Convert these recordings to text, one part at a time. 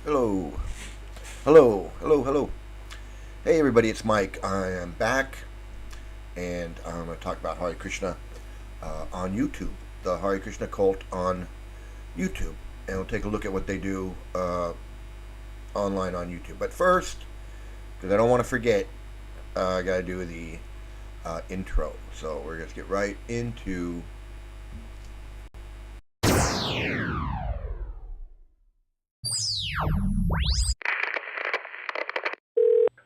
Hello, hello, hello, hello. Hey everybody, it's Mike. I am back and I'm going to talk about Hare Krishna on YouTube, the Hare Krishna Cult on YouTube. And we'll take a look at what they do online on YouTube. But first, because I don't want to forget, I got to do the intro. So we're going to get right into.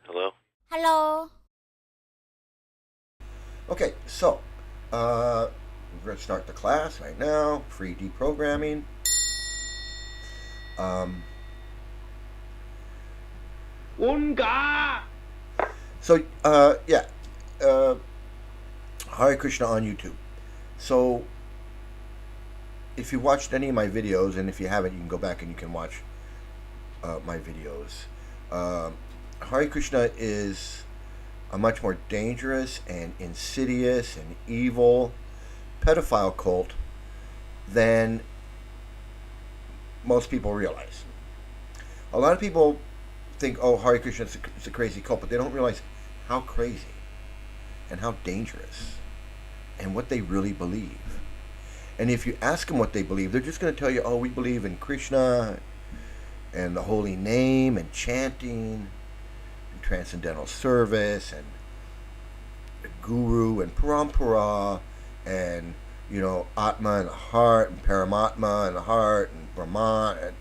Hello? Hello. Okay, so we're going to start the class right now. Free deprogramming. Unga! So, yeah, Hare Krishna on YouTube. So, if you watched any of my videos, and if you haven't, you can go back and you can watch my videos. Hare Krishna is a much more dangerous and insidious and evil pedophile cult than most people realize. A lot of people think, oh, Hare Krishna is a crazy cult, but they don't realize how crazy and how dangerous and what they really believe. And if you ask them what they believe, they're just going to tell you, oh, we believe in Krishna and the holy name and chanting and transcendental service and the guru and parampara and, Atma in the heart and Paramatma in the heart and Brahman. And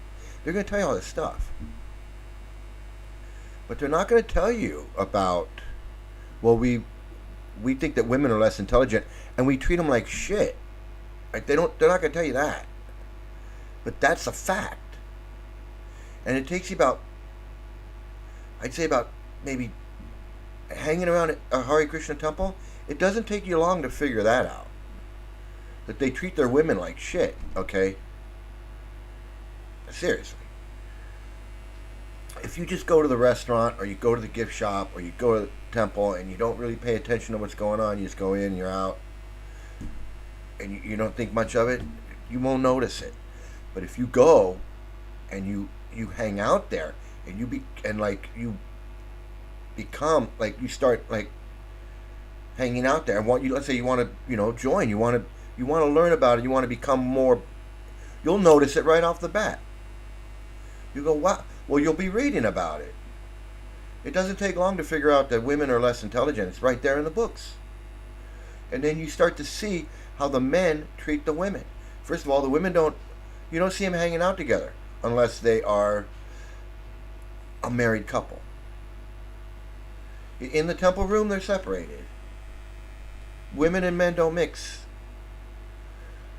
they're going to tell you all this stuff. But they're not going to tell you about, well, we think that women are less intelligent and we treat them like shit. Like they're not going to tell you that. But that's a fact. And it takes you I'd say about maybe hanging around a Hare Krishna temple, it doesn't take you long to figure that out. That they treat their women like shit, okay? Seriously. If you just go to the restaurant or you go to the gift shop or you go to the temple and you don't really pay attention to what's going on, you just go in, you're out, and you don't think much of it, you won't notice it. But if you go and you hang out there and you start hanging out there and let's say you want to join, you want to learn about it, you want to become more, you'll notice it right off the bat. You go, wow. Well, you'll be reading about it. It doesn't take long to figure out that women are less intelligent. It's right there in the books. And then you start to see how the men treat the women. First of all, the women you don't see them hanging out together unless they are a married couple. In the temple room, they're separated. Women and men don't mix.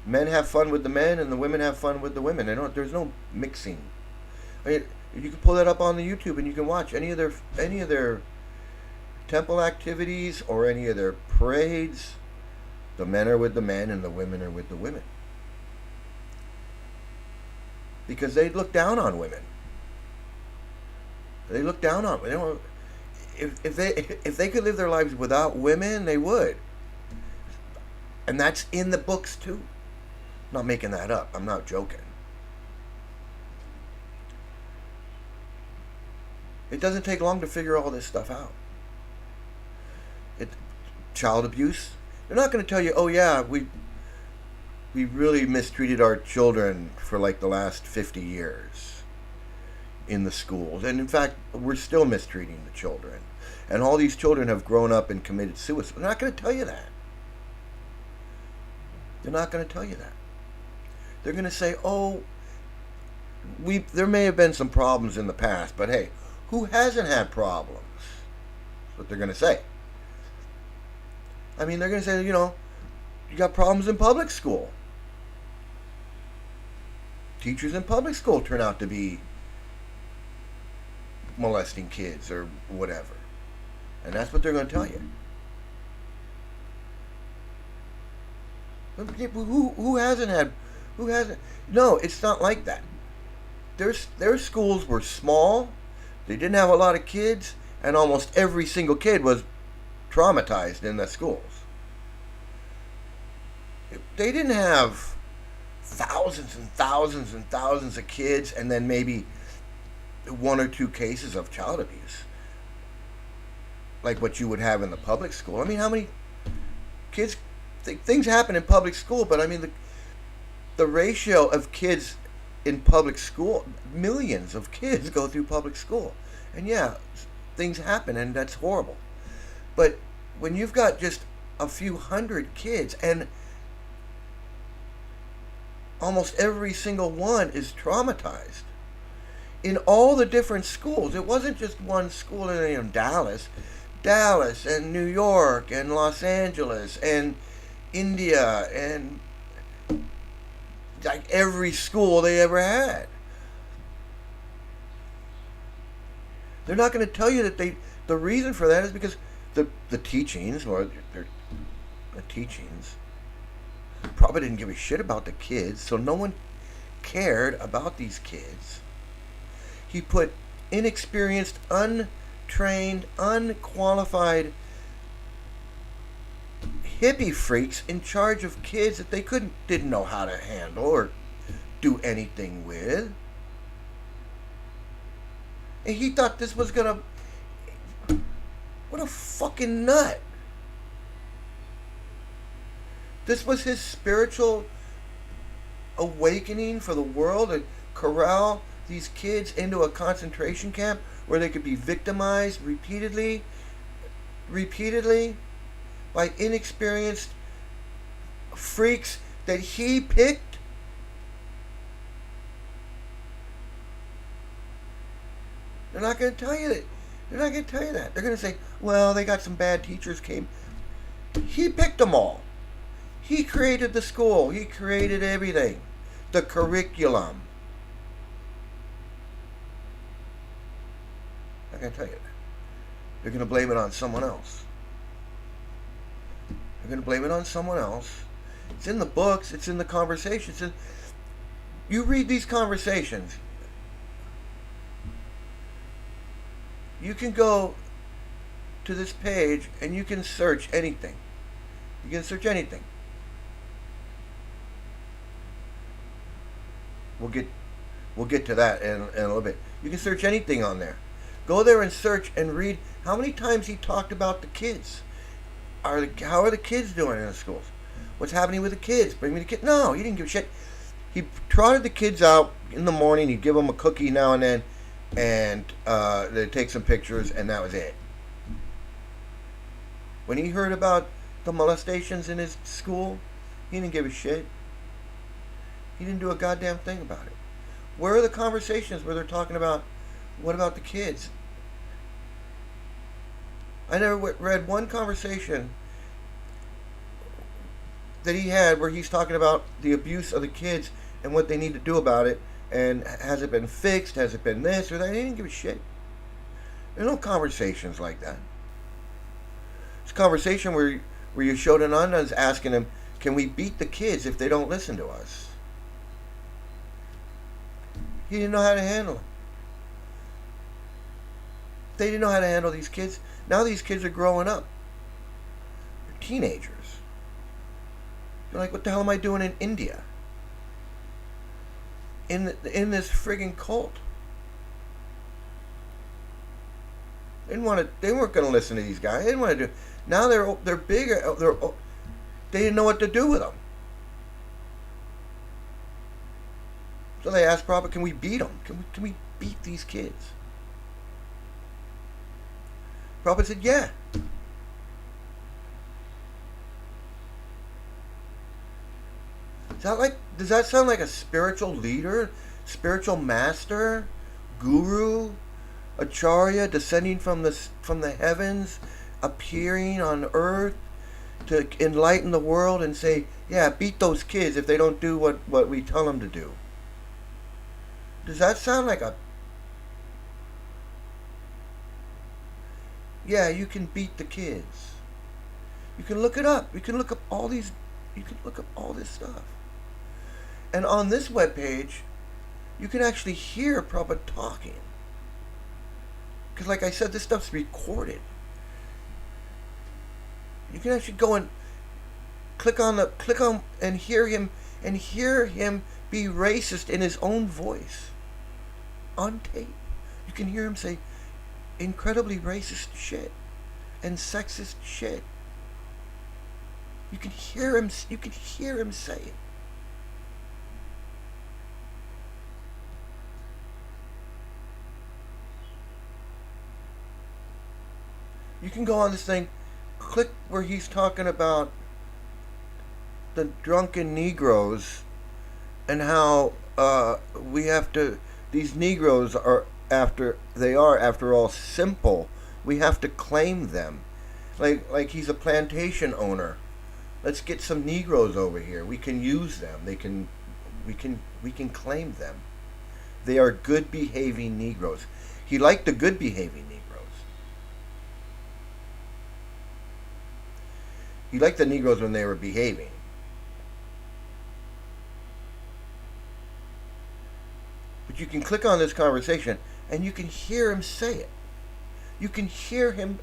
Men have fun with the men and the women have fun with the women. There's no mixing. I mean, you can pull that up on the YouTube and you can watch any of their temple activities or any of their parades. The men are with the men and the women are with the women. Because they look down on women. They look down on women. If they could live their lives without women, they would. And that's in the books too. I'm not making that up. I'm not joking. It doesn't take long to figure all this stuff out. Child abuse. They're not going to tell you, oh yeah, we really mistreated our children for the last 50 years in the schools. And in fact, we're still mistreating the children. And all these children have grown up and committed suicide. They're not going to tell you that. They're not going to tell you that. They're going to say, oh, there may have been some problems in the past, but hey, who hasn't had problems? That's what they're going to say. I mean, they're going to say, you got problems in public school. Teachers in public school turn out to be molesting kids or whatever. And that's what they're going to tell you. Who hasn't? No, it's not like that. Their schools were small. They didn't have a lot of kids, and almost every single kid was traumatized in the schools. They didn't have thousands and thousands and thousands of kids, and then maybe one or two cases of child abuse, like what you would have in the public school. I mean, how many kids? Things happen in public school, but I mean, the ratio of kids in public school, millions of kids go through public school. And yeah, things happen, and that's horrible. But when you've got just a few hundred kids, and almost every single one is traumatized in all the different schools. It wasn't just one school in Dallas and New York and Los Angeles and India and like every school they ever had. They're not going to tell you that the reason for that is because the teachings, or the teachings, probably didn't give a shit about the kids, so no one cared about these kids. He put inexperienced, untrained, unqualified hippie freaks in charge of kids that they didn't know how to handle or do anything with. And he thought this was gonna... What a fucking nut. This was his spiritual awakening for the world, to corral these kids into a concentration camp where they could be victimized repeatedly by inexperienced freaks that he picked. They're not going to tell you that. They're not going to tell you that. They're going to say, well, they got some bad teachers came. He picked them all. He created the school. He created everything. The curriculum. I'm not going to tell you that. They're going to blame it on someone else. They're going to blame it on someone else. It's in the books. It's in the conversations. You read these conversations. You can go to this page and you can search anything. You can search anything. We'll get to that in a little bit. You can search anything on there. Go there and search and read how many times he talked about the kids. How are the kids doing in the schools? What's happening with the kids? Bring me the kids. No, he didn't give a shit. He trotted the kids out in the morning. He'd give them a cookie now and then, and they'd take some pictures, and that was it. When he heard about the molestations in his school, he didn't give a shit. He didn't do a goddamn thing about it. Where are the conversations where they're talking about, what about the kids? I never read one conversation that he had where he's talking about the abuse of the kids and what they need to do about it, and has it been fixed, has it been this or that. He didn't give a shit. There's no conversations like that. It's a conversation where Yashodananda's asking him, can we beat the kids if they don't listen to us? He didn't know how to handle them. They didn't know how to handle these kids. Now these kids are growing up. They're teenagers. They're like, what the hell am I doing in India? In this friggin' cult. They weren't going to listen to these guys. They didn't want to do. Now they're bigger. They didn't know what to do with them. So they asked Prabhupada, can we beat them? Can we beat these kids? Prabhupada said, yeah. Does that sound like a spiritual leader, spiritual master, guru, acharya descending from the heavens, appearing on earth to enlighten the world and say, yeah, beat those kids if they don't do what we tell them to do? Does that sound like a... Yeah, you can beat the kids. You can look it up. You can look up all these... You can look up all this stuff. And on this webpage, you can actually hear Prabhupada talking. Because like I said, this stuff's recorded. You can actually go and click on and hear him be racist in his own voice on tape. You can hear him say incredibly racist shit and sexist shit. You can hear him. You can hear him say it. You can go on this thing, click where he's talking about the drunken Negroes and how we have to. These Negroes are after all simple. We have to claim them, like he's a plantation owner. Let's get some Negroes over here. We can use them. We can claim them. They are good behaving Negroes. He liked the good behaving Negroes. He liked the Negroes when they were behaving. But you can click on this conversation and you can hear him say it. You can hear him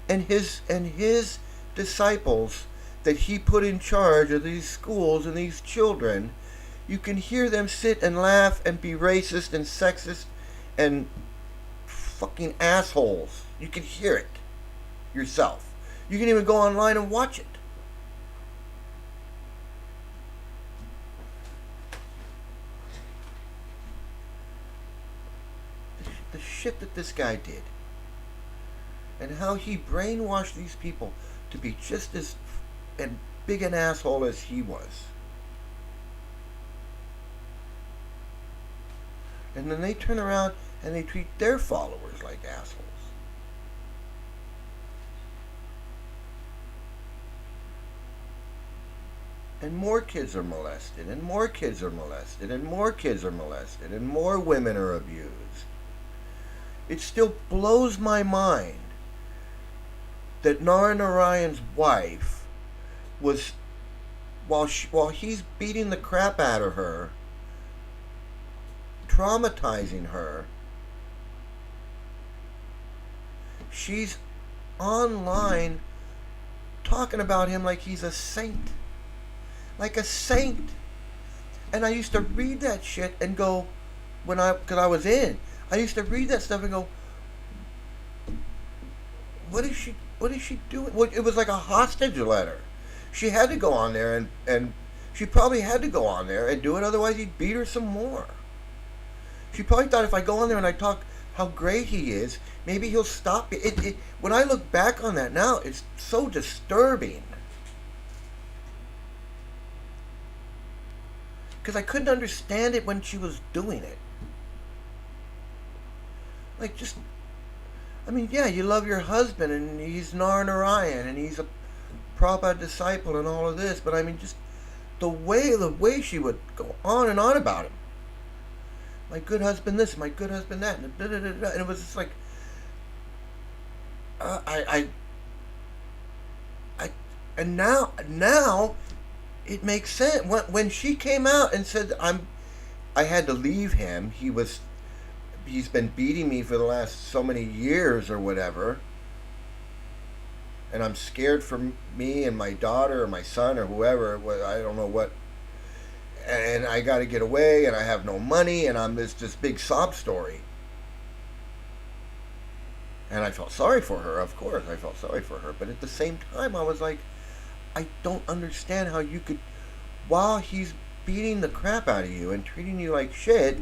and his disciples that he put in charge of these schools and these children. You can hear them sit and laugh and be racist and sexist and fucking assholes. You can hear it yourself. You can even go online and watch it. The shit that this guy did. And how he brainwashed these people to be just as big an asshole as he was. And then they turn around and they treat their followers like assholes. And more kids are molested, and more kids are molested, and more kids are molested, and more women are abused. It still blows my mind that Narayan's wife was, while he's beating the crap out of her, traumatizing her, she's online talking about him like he's a saint. Like a saint. And I used to read that shit and go, because I was in, I used to read that stuff and go, what is she doing? Well, it was like a hostage letter. She had to go on there and she probably had to go on there and do it, otherwise he'd beat her some more. She probably thought if I go on there and I talk how great he is, maybe he'll stop it. When I look back on that now, it's so disturbing. Because I couldn't understand it when she was doing it. Like, just, I mean, yeah, you love your husband and he's Narayan and he's a Prabhupada disciple and all of this, but I mean, just the way she would go on and on about him. My good husband this, my good husband that, and it was just like, and now it makes sense. When she came out and said I had to leave him. He's been beating me for the last so many years or whatever, and I'm scared for me and my daughter or my son or whoever. I don't know what. And I got to get away, and I have no money, and I'm this big sob story. And I felt sorry for her, of course. I felt sorry for her. But at the same time, I was like, I don't understand how you could, while he's beating the crap out of you and treating you like shit,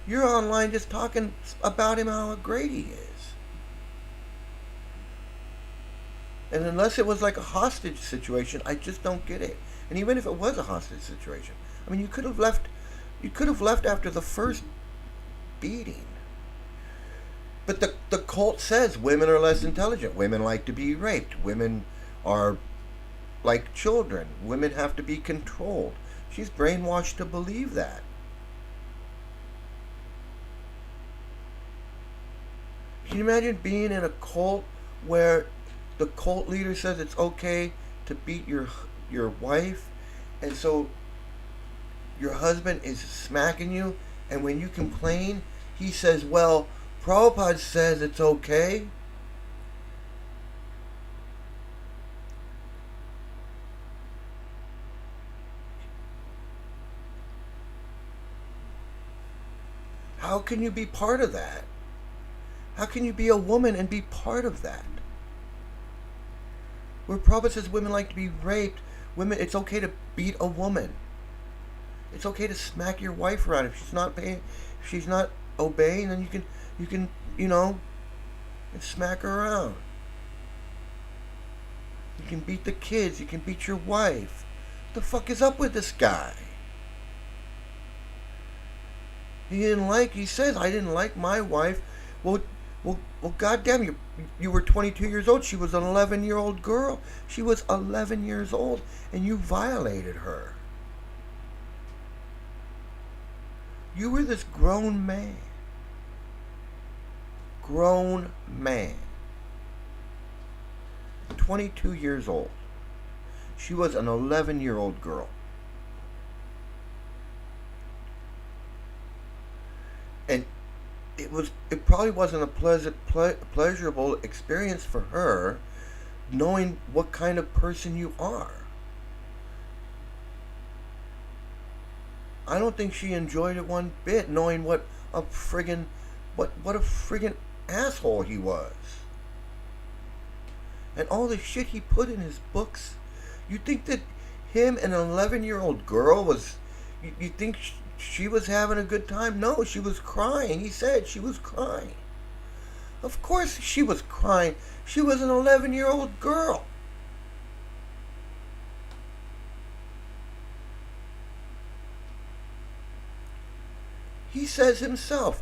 you're online just talking about him, how great he is. And unless it was like a hostage situation, I just don't get it. And even if it was a hostage situation, I mean, you could have left after the first beating. But the cult says women are less intelligent. Women like to be raped. Women are like children. Women have to be controlled. She's brainwashed to believe that. Can you imagine being in a cult where the cult leader says it's okay to beat your wife, and so your husband is smacking you, and when you complain, he says, well, Prabhupada says it's okay? How can you be part of that? How can you be a woman and be part of that? Where Prabhupada says women like to be raped, women, it's okay to beat a woman. It's okay to smack your wife around. If she's not paying, if she's not obeying, then you know, and smack her around. You can beat the kids. You can beat your wife. What the fuck is up with this guy? He says, I didn't like my wife. Well, goddamn, you were 22 years old. She was an 11-year-old girl. She was 11 years old, and you violated her. You were this grown man. Grown man. 22 years old. She was an 11-year-old girl. And it probably wasn't a pleasurable experience for her, knowing what kind of person you are. I don't think she enjoyed it one bit, knowing what a friggin' asshole he was. And all the shit he put in his books. You think that him and an 11-year-old girl was... You think she was having a good time? No, she was crying. He said she was crying. Of course she was crying. She was an 11-year-old girl. He says himself,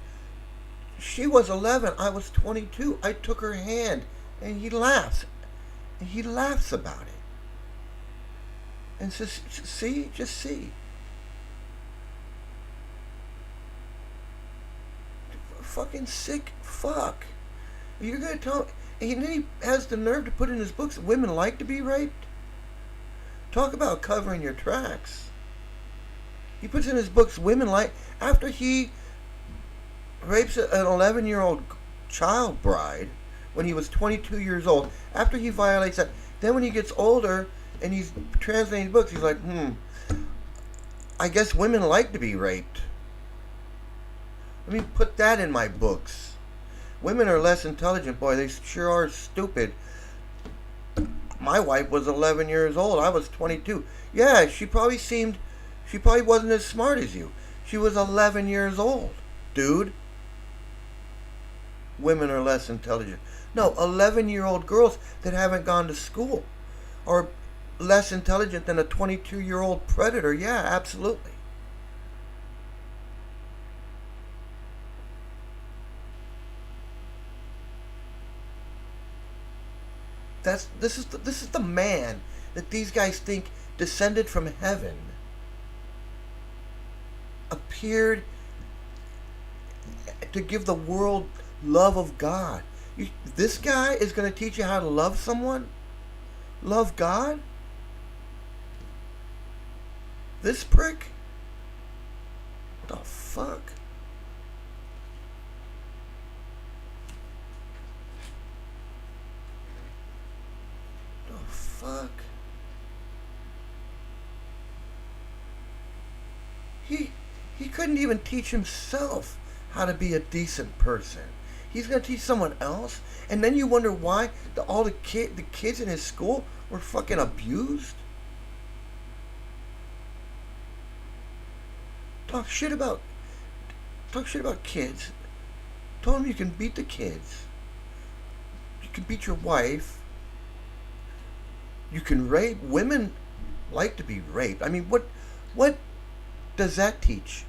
she was 11, I was 22. I took her hand, and he laughs. And he laughs about it. And says, see, just see. Fucking sick fuck. You're going to tell... And then he has the nerve to put in his books, women like to be raped? Talk about covering your tracks. He puts in his books, women like... After he rapes an 11-year-old child bride when he was 22 years old, after he violates that, then when he gets older and he's translating books, he's like, I guess women like to be raped. Let me put that in my books. Women are less intelligent, boy. They sure are stupid. My wife was 11 years old. I was 22. Yeah, she probably wasn't as smart as you. She was 11 years old, dude. Women are less intelligent. No, 11-year-old girls that haven't gone to school are less intelligent than a 22-year-old predator. Yeah, absolutely. This is the man that these guys think descended from heaven, appeared to give the world love of God. This guy is going to teach you how to love someone? Love God? This prick? What the fuck? The fuck? He couldn't even teach himself how to be a decent person. He's going to teach someone else, and then you wonder why all the kids in his school were fucking abused. Talk shit about kids. Tell them you can beat the kids. You can beat your wife. You can rape. Women like to be raped. I mean, what does that teach?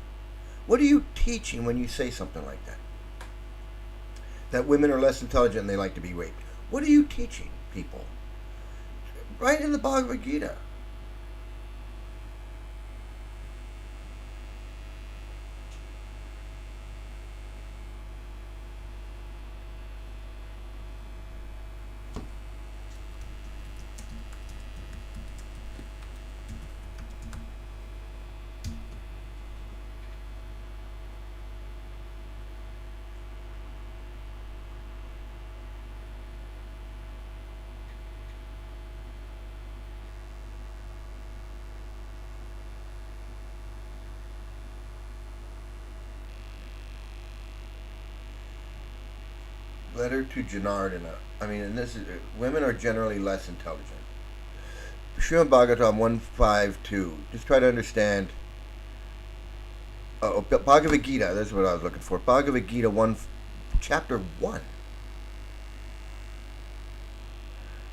What are you teaching when you say something like that? That women are less intelligent and they like to be raped. What are you teaching people? Right in the Bhagavad Gita. Letter to Janardana. I mean, and this is women are generally less intelligent. Srimad Bhagavatam 152. Just try to understand. Bhagavad Gita. That's what I was looking for. Bhagavad Gita 1, chapter 1.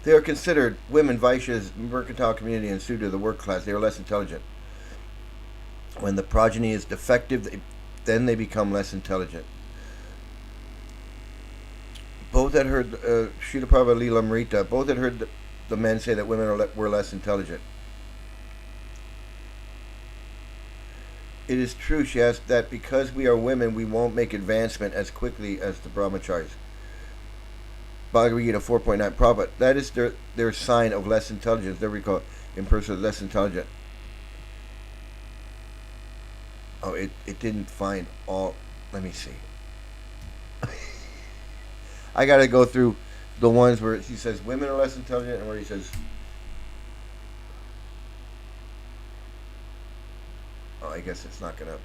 They are considered women, Vaishyas, mercantile community, and Sudra, the work class. They are less intelligent. When the progeny is defective, then they become less intelligent. Both had heard Srila Prabhupada Leela Amrita. Both had heard the men say that women were less intelligent. It is true, she asked, that because we are women, we won't make advancement as quickly as the brahmacharis. Bhagavad Gita 4.9. Prabhupada, that is their sign of less intelligence. They recall in person less intelligent. Oh, it didn't find all. Let me see. I got to go through the ones where he says women are less intelligent and where he says. Oh, I guess it's not gonna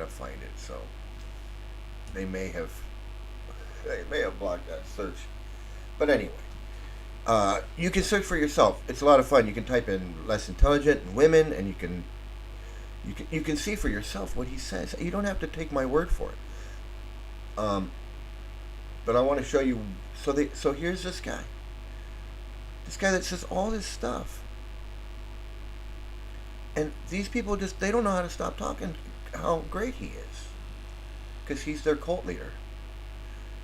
find it. So they may have blocked that search. But anyway, you can search for yourself. It's a lot of fun. You can type in less intelligent and women, and you can see for yourself what he says. You don't have to take my word for it. But I want to show you. So here's this guy. This guy that says all this stuff. And these people they don't know how to stop talking how great he is. Because he's their cult leader.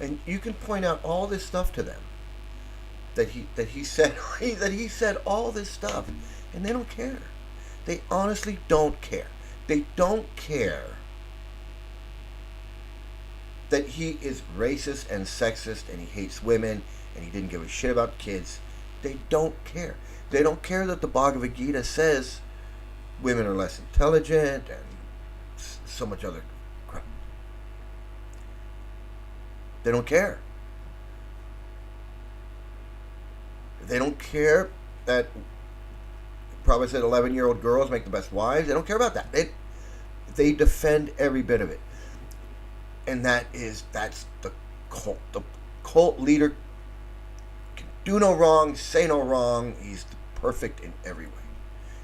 And you can point out all this stuff to them. That he said that he said all this stuff, and they don't care. They honestly don't care. They don't care that he is racist and sexist and he hates women and he didn't give a shit about kids. They don't care. They don't care that the Bhagavad Gita says women are less intelligent and so much other crap. They don't care. They don't care that Prabhupada said 11-year-old girls make the best wives. They don't care about that. They defend every bit of it. And that's the cult. The cult leader can do no wrong, say no wrong. He's perfect in every way.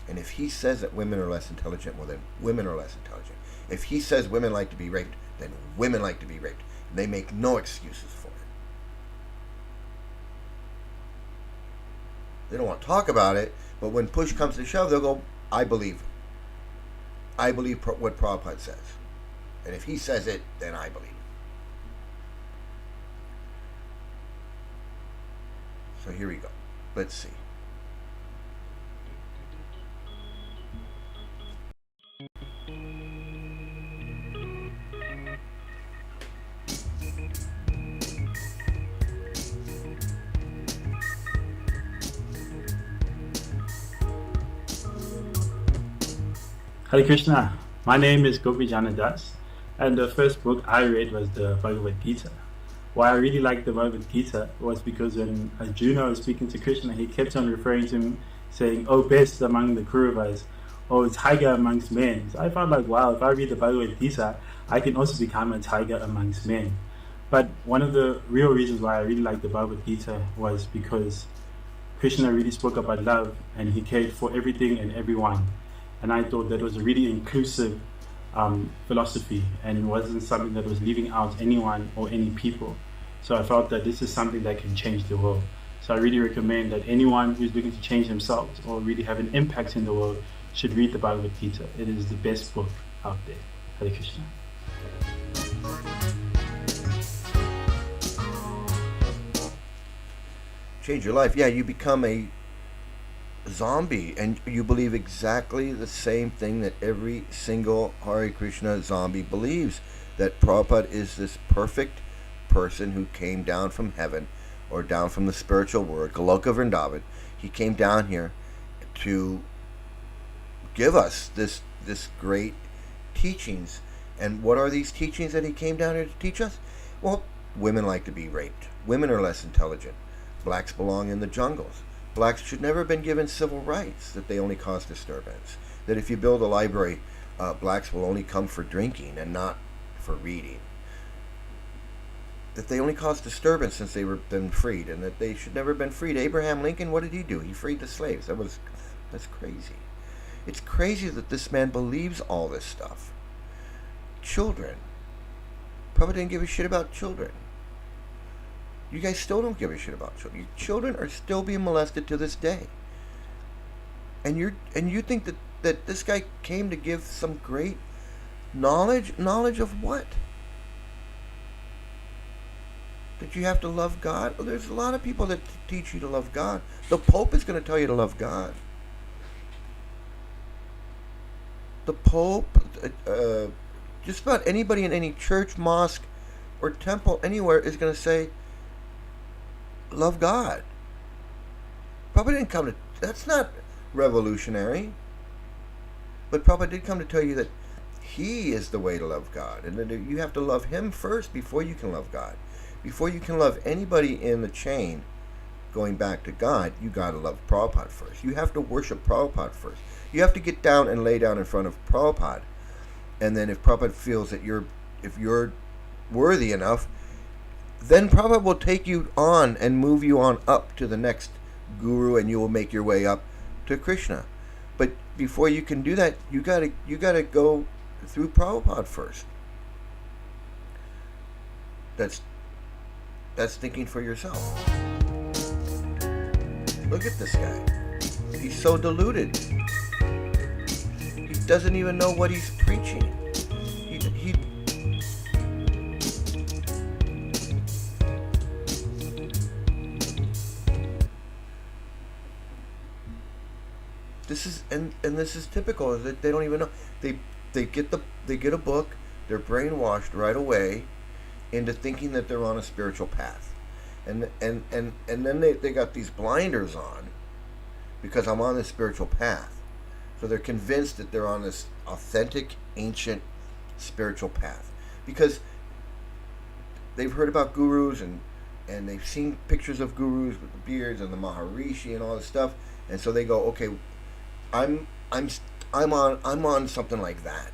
And if he says that women are less intelligent, well then women are less intelligent. If he says women like to be raped, then women like to be raped. And they make no excuses for it. They don't want to talk about it, but when push comes to shove, they'll go, I believe what Prabhupada says. And if he says it, then I believe it. So here we go. Let's see. Hare Krishna. My name is Gopi Janadas, and the first book I read was the Bhagavad Gita. Why I really liked the Bhagavad Gita was because when Arjuna was speaking to Krishna, he kept on referring to him, saying, "Oh, best among the Kauravas, oh, tiger amongst men." So I felt like, wow, if I read the Bhagavad Gita, I can also become a tiger amongst men. But one of the real reasons why I really liked the Bhagavad Gita was because Krishna really spoke about love, and he cared for everything and everyone. And I thought that was a really inclusive philosophy, and it wasn't something that was leaving out anyone or any people. So I felt that this is something that can change the world. So I really recommend that anyone who's looking to change themselves or really have an impact in the world should read the Bhagavad Gita. It is the best book out there. Hare Krishna. Change your life. Yeah, you become a zombie and you believe exactly the same thing that every single Hare Krishna zombie believes, that Prabhupada is this perfect person who came down from heaven or down from the spiritual world, Goloka Vrindavan. He came down here to give us this great teachings. And what are these teachings that he came down here to teach us? Well, women like to be raped. Women are less intelligent. Blacks belong in the jungles. Blacks should never have been given civil rights, that they only cause disturbance. That if you build a library, blacks will only come for drinking and not for reading. that they only caused disturbance since they were been freed, and that they should never have been freed. Abraham Lincoln, what did he do? He freed the slaves. That's crazy. It's crazy that this man believes all this stuff. Children. Probably didn't give a shit about children. You guys still don't give a shit about children. Your children are still being molested to this day. And you think that this guy came to give some great knowledge? Knowledge of what? That you have to love God? Well, there's a lot of people that teach you to love God. The Pope is going to tell you to love God. The Pope, just about anybody in any church, mosque, or temple anywhere is going to say, love God. Probably didn't come to, that's not revolutionary. But Prabhupada did come to tell you that He is the way to love God. And that you have to love Him first before you can love God. Before you can love anybody in the chain going back to God, you got to love Prabhupada first. You have to worship Prabhupada first. You have to get down and lay down in front of Prabhupada. And then if Prabhupada feels that if you're worthy enough, then Prabhupada will take you on and move you on up to the next guru, and you will make your way up to Krishna. But before you can do that, you gotta go through Prabhupada first. That's thinking for yourself. Look at this guy. He's so deluded. He doesn't even know what he's preaching. He This is typical, is that they don't even know. They get a book, they're brainwashed right away into thinking that they're on a spiritual path. And then they got these blinders on because I'm on this spiritual path. So they're convinced that they're on this authentic, ancient spiritual path. Because they've heard about gurus and they've seen pictures of gurus with the beards and the Maharishi and all this stuff, and so they go, okay, I'm on something like that.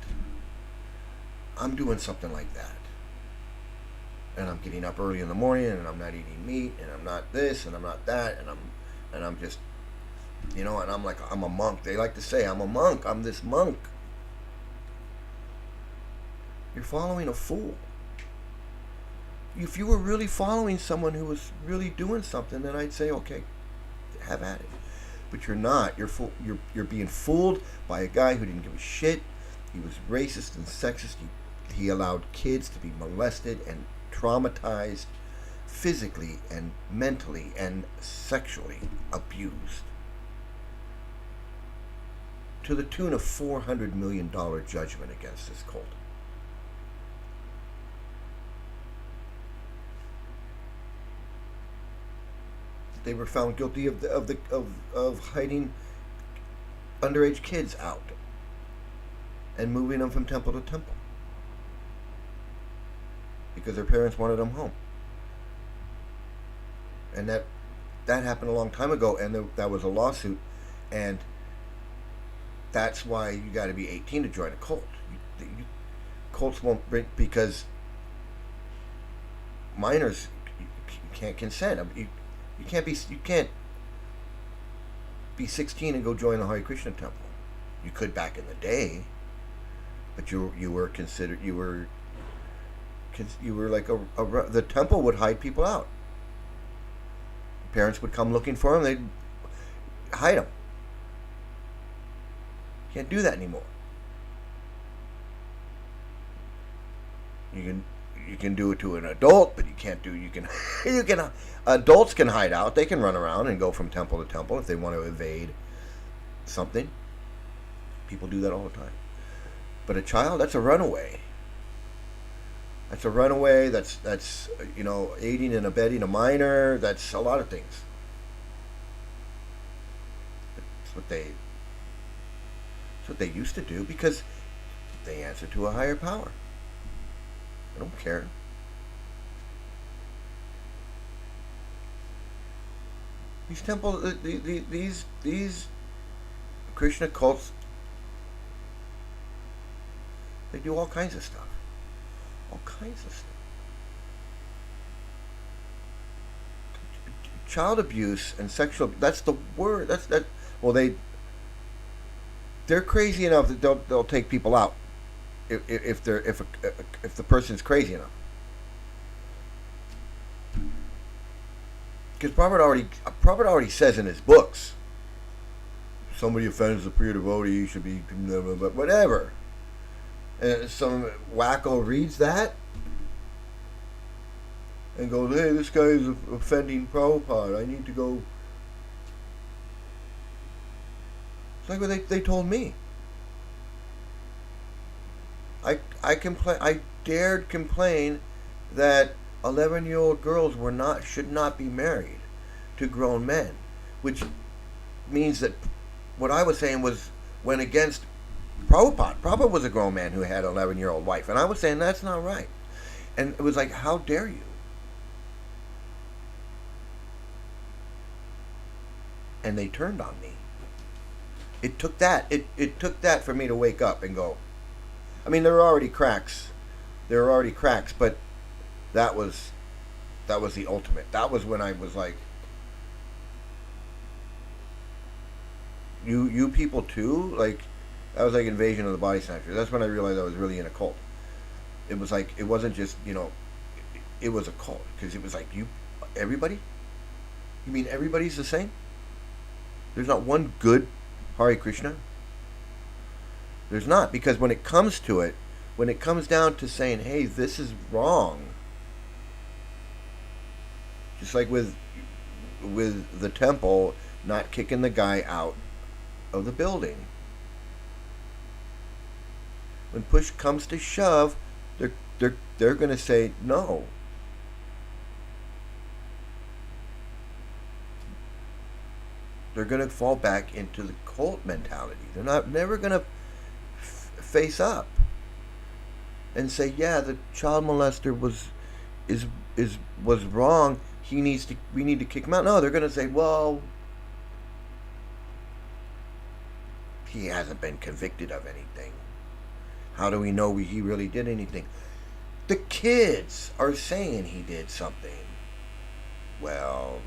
I'm doing something like that. And I'm getting up early in the morning, and I'm not eating meat, and I'm not this, and I'm not that, and I'm just, and I'm like, I'm a monk. They like to say, I'm a monk. I'm this monk. You're following a fool. If you were really following someone who was really doing something, then I'd say, okay, have at it. But you're not. You're being fooled by a guy who didn't give a shit. He was racist and sexist. He allowed kids to be molested and traumatized physically and mentally and sexually abused to the tune of $400 million judgment against this cult. They were found guilty of hiding underage kids out and moving them from temple to temple because their parents wanted them home. And that happened a long time ago, and that was a lawsuit, and that's why you got to be 18 to join a cult. Cults won't bring, because minors, you can't consent. You can't be 16 and go join the Hare Krishna temple. You could back in the day, but you were considered, you were like the temple would hide people out. Parents would come looking for them, they'd hide them. Can't do that anymore. You can do it to an adult, but you can adults can hide out. They can run around and go from temple to temple if they want to evade something. People do that all the time. But a child, that's a runaway. That's a runaway. That's aiding and abetting a minor. That's a lot of things. That's what they used to do, because they answer to a higher power. I don't care. These temples, these Krishna cults, they do all kinds of stuff. All kinds of stuff. child abuse and sexual, that's the word. That's that. Well, they're crazy enough that they'll take people out if the person's crazy enough. Because Prabhupada already says in his books, somebody offends the pure devotee should be whatever. And some wacko reads that and goes, hey, this guy is offending Prabhupada. I need to go. It's like what they told me. I dared complain that 11-year-old girls should not be married to grown men, which means that what I was saying went against Prabhupada. Prabhupada was a grown man who had an 11-year-old wife, and I was saying that's not right. And it was like, how dare you? And they turned on me. It took that. It took that for me to wake up and go. I mean, there were already cracks. But that was the ultimate. That was when I was like, you people too? Like, that was like Invasion of the Body Snatchers. That's when I realized I was really in a cult. It was like, it wasn't just, it was a cult. Because it was like, everybody? You mean everybody's the same? There's not one good Hare Krishna? There's not. Because when it comes to it, when it comes down to saying, hey, this is wrong, just like with the temple not kicking the guy out of the building. When push comes to shove, they're going to say no. They're going to fall back into the cult mentality. They're never going to face up and say, yeah, the child molester was wrong. We need to kick him out. No, they're going to say, well, he hasn't been convicted of anything. How do we know he really did anything? The kids are saying he did something. Well,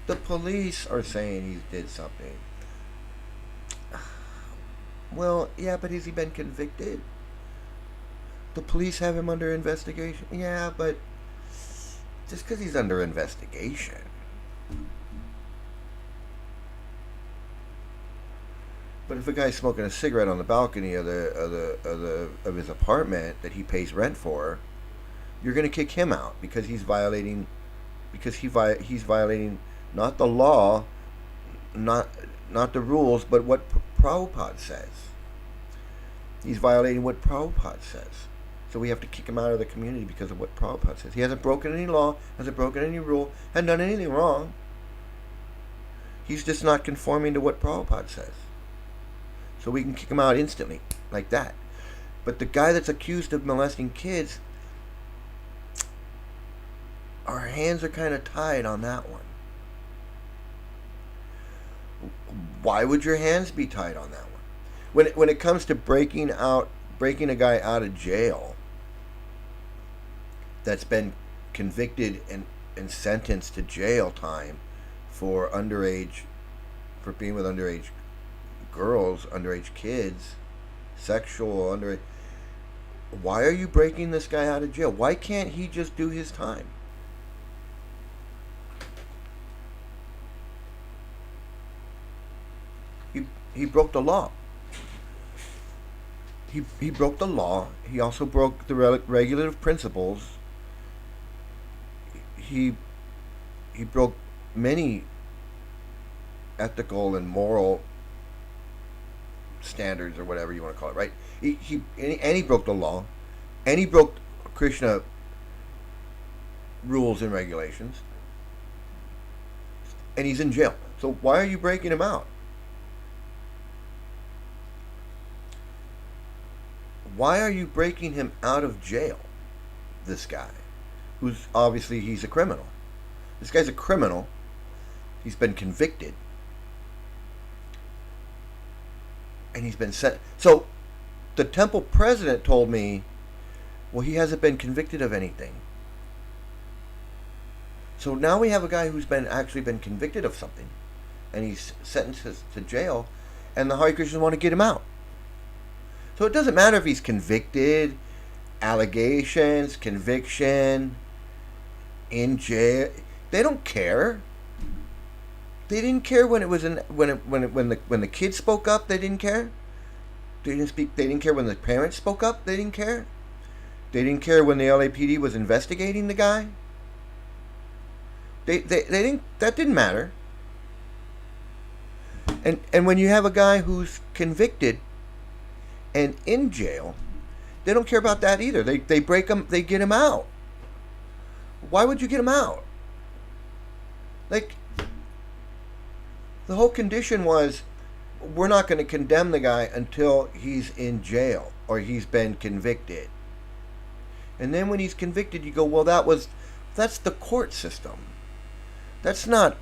the police are saying he did something. Well, yeah, but has he been convicted? The police have him under investigation. Yeah, but just because he's under investigation. But if a guy's smoking a cigarette on the balcony of his apartment that he pays rent for, you're going to kick him out because he's violating not the law, not the rules, but what Prabhupada says. He's violating what Prabhupada says. So we have to kick him out of the community because of what Prabhupada says. He hasn't broken any law, hasn't broken any rule, hasn't done anything wrong. He's just not conforming to what Prabhupada says. So we can kick him out instantly, like that. But the guy that's accused of molesting kids, our hands are kind of tied on that one. Why would your hands be tied on that one? When it comes to breaking a guy out of jail that's been convicted and sentenced to jail time for being with underage girls, underage kids, sexual underage. Why are you breaking this guy out of jail? Why can't he just do his time? He broke the law. He broke the law. He also broke the regulative principles. He broke many ethical and moral standards, or whatever you want to call it, right? He broke the law, and he broke Krishna rules and regulations, and he's in jail. So why are you breaking him out? Why are you breaking him out of jail? This guy, who's obviously he's a criminal. This guy's a criminal. He's been convicted. And he's been sent. So the temple president told me Well, he hasn't been convicted of anything. So now we have a guy who's actually been convicted of something, and he's sentenced to jail, and the Hare Krishnas want to get him out. So it doesn't matter if he's convicted, allegations, conviction, in jail. They don't care. They didn't care when it was when the kids spoke up. They didn't care. They didn't care when the parents spoke up. They didn't care. They didn't care when the LAPD was investigating the guy. They didn't. That didn't matter. And when you have a guy who's convicted and in jail, they don't care about that either. They break him. They get him out. Why would you get him out? Like, the whole condition was, we're not going to condemn the guy until he's in jail or he's been convicted. And then when he's convicted, you go, well, that's the court system. That's not.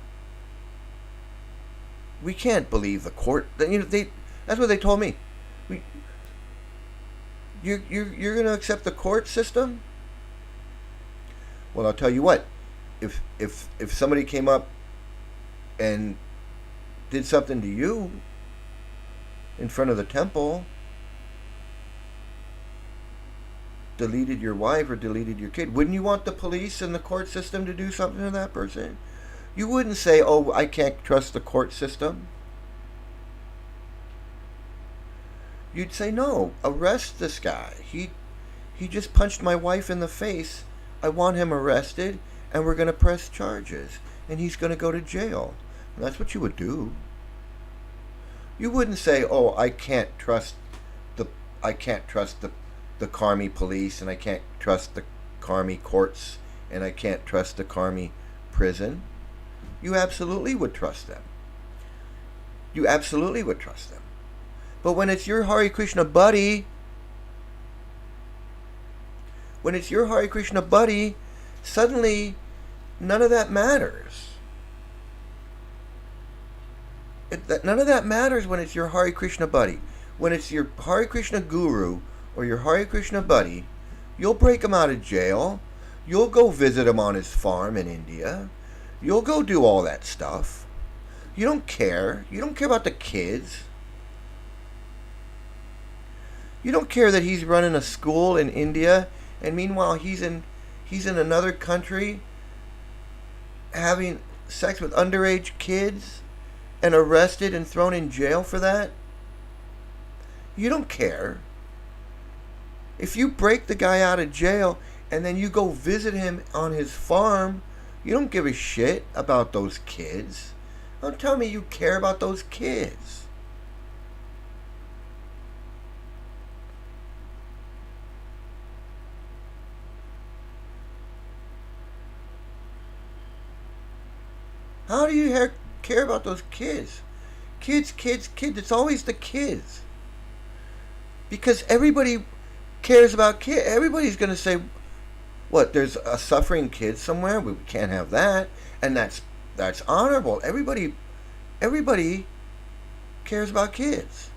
We can't believe the court. That's what they told me. You're going to accept the court system? Well, I'll tell you what. If somebody came up and did something to you in front of the temple, deleted your wife or deleted your kid, wouldn't you want the police and the court system to do something to that person? You wouldn't say, oh, I can't trust the court system. You'd say, no, arrest this guy. He just punched my wife in the face. I want him arrested, and we're going to press charges, and he's going to go to jail. And that's what you would do. You wouldn't say, oh, I can't trust the Karmi police, and I can't trust the Karmi courts, and I can't trust the Karmi prison. You absolutely would trust them. You absolutely would trust them. But when it's your Hare Krishna buddy, suddenly none of that matters. None of that matters when it's your Hare Krishna buddy. When it's your Hare Krishna guru or your Hare Krishna buddy, you'll break him out of jail. You'll go visit him on his farm in India. You'll go do all that stuff. You don't care. You don't care about the kids. You don't care that he's running a school in India, and meanwhile he's in another country having sex with underage kids and arrested and thrown in jail for that. You don't care. If you break the guy out of jail and then you go visit him on his farm, you don't give a shit about those kids. Don't tell me you care about those kids. How do you care about those kids? Kids. It's always the kids. Because everybody cares about kids. Everybody's going to say, what, there's a suffering kid somewhere? We can't have that. And that's honorable. Everybody cares about kids.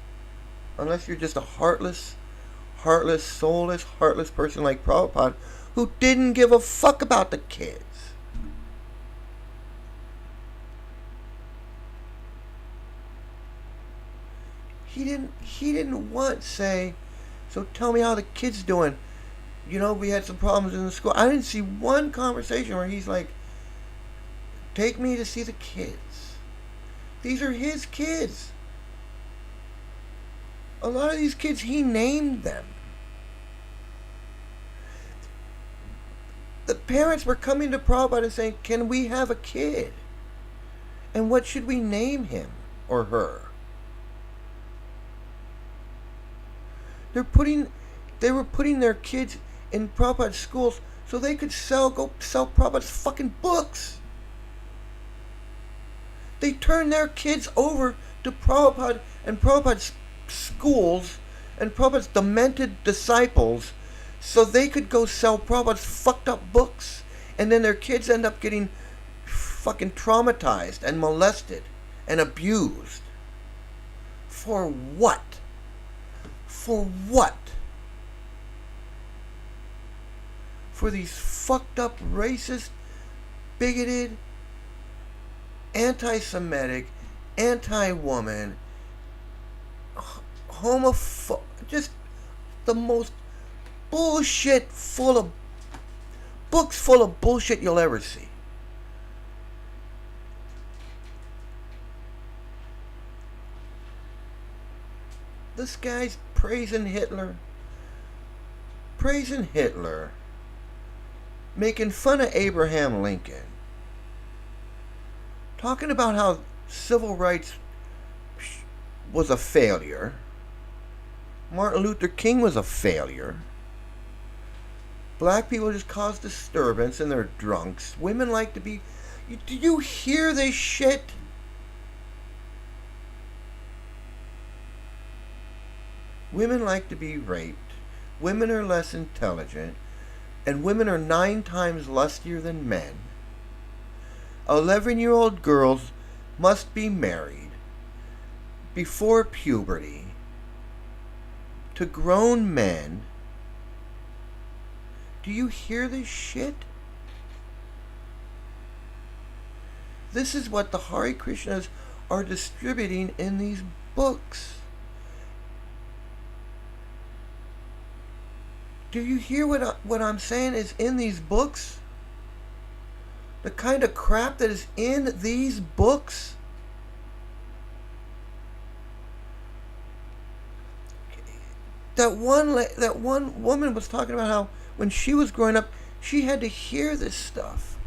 Unless you're just a heartless, soulless, heartless person like Prabhupada who didn't give a fuck about the kids. He didn't once say, so tell me how the kid's doing. You know, we had some problems in the school. I didn't see one conversation where he's like, take me to see the kids. These are his kids. A lot of these kids, he named them. The parents were coming to Prabhupada and saying, can we have a kid? And what should we name him or her? They were putting their kids in Prabhupada's schools so they could go sell Prabhupada's fucking books. They turned their kids over to Prabhupada and Prabhupada's schools and Prabhupada's demented disciples so they could go sell Prabhupada's fucked up books, and then their kids end up getting fucking traumatized and molested and abused. For what? For what? for these fucked up, racist, bigoted, anti-Semitic, anti-woman, homophobic, just the most bullshit books full of bullshit you'll ever see. This guy's praising Hitler, making fun of Abraham Lincoln, talking about how civil rights was a failure, Martin Luther King was a failure, black people just cause disturbance and they're drunks, women like to be... Do you hear this shit? Women like to be raped, women are less intelligent, and women are 9 times lustier than men. 11-year-old girls must be married before puberty to grown men. Do you hear this shit? This is what the Hare Krishnas are distributing in these books. Do you hear what I'm saying is in these books? The kind of crap that is in these books? That one woman was talking about how when she was growing up, she had to hear this stuff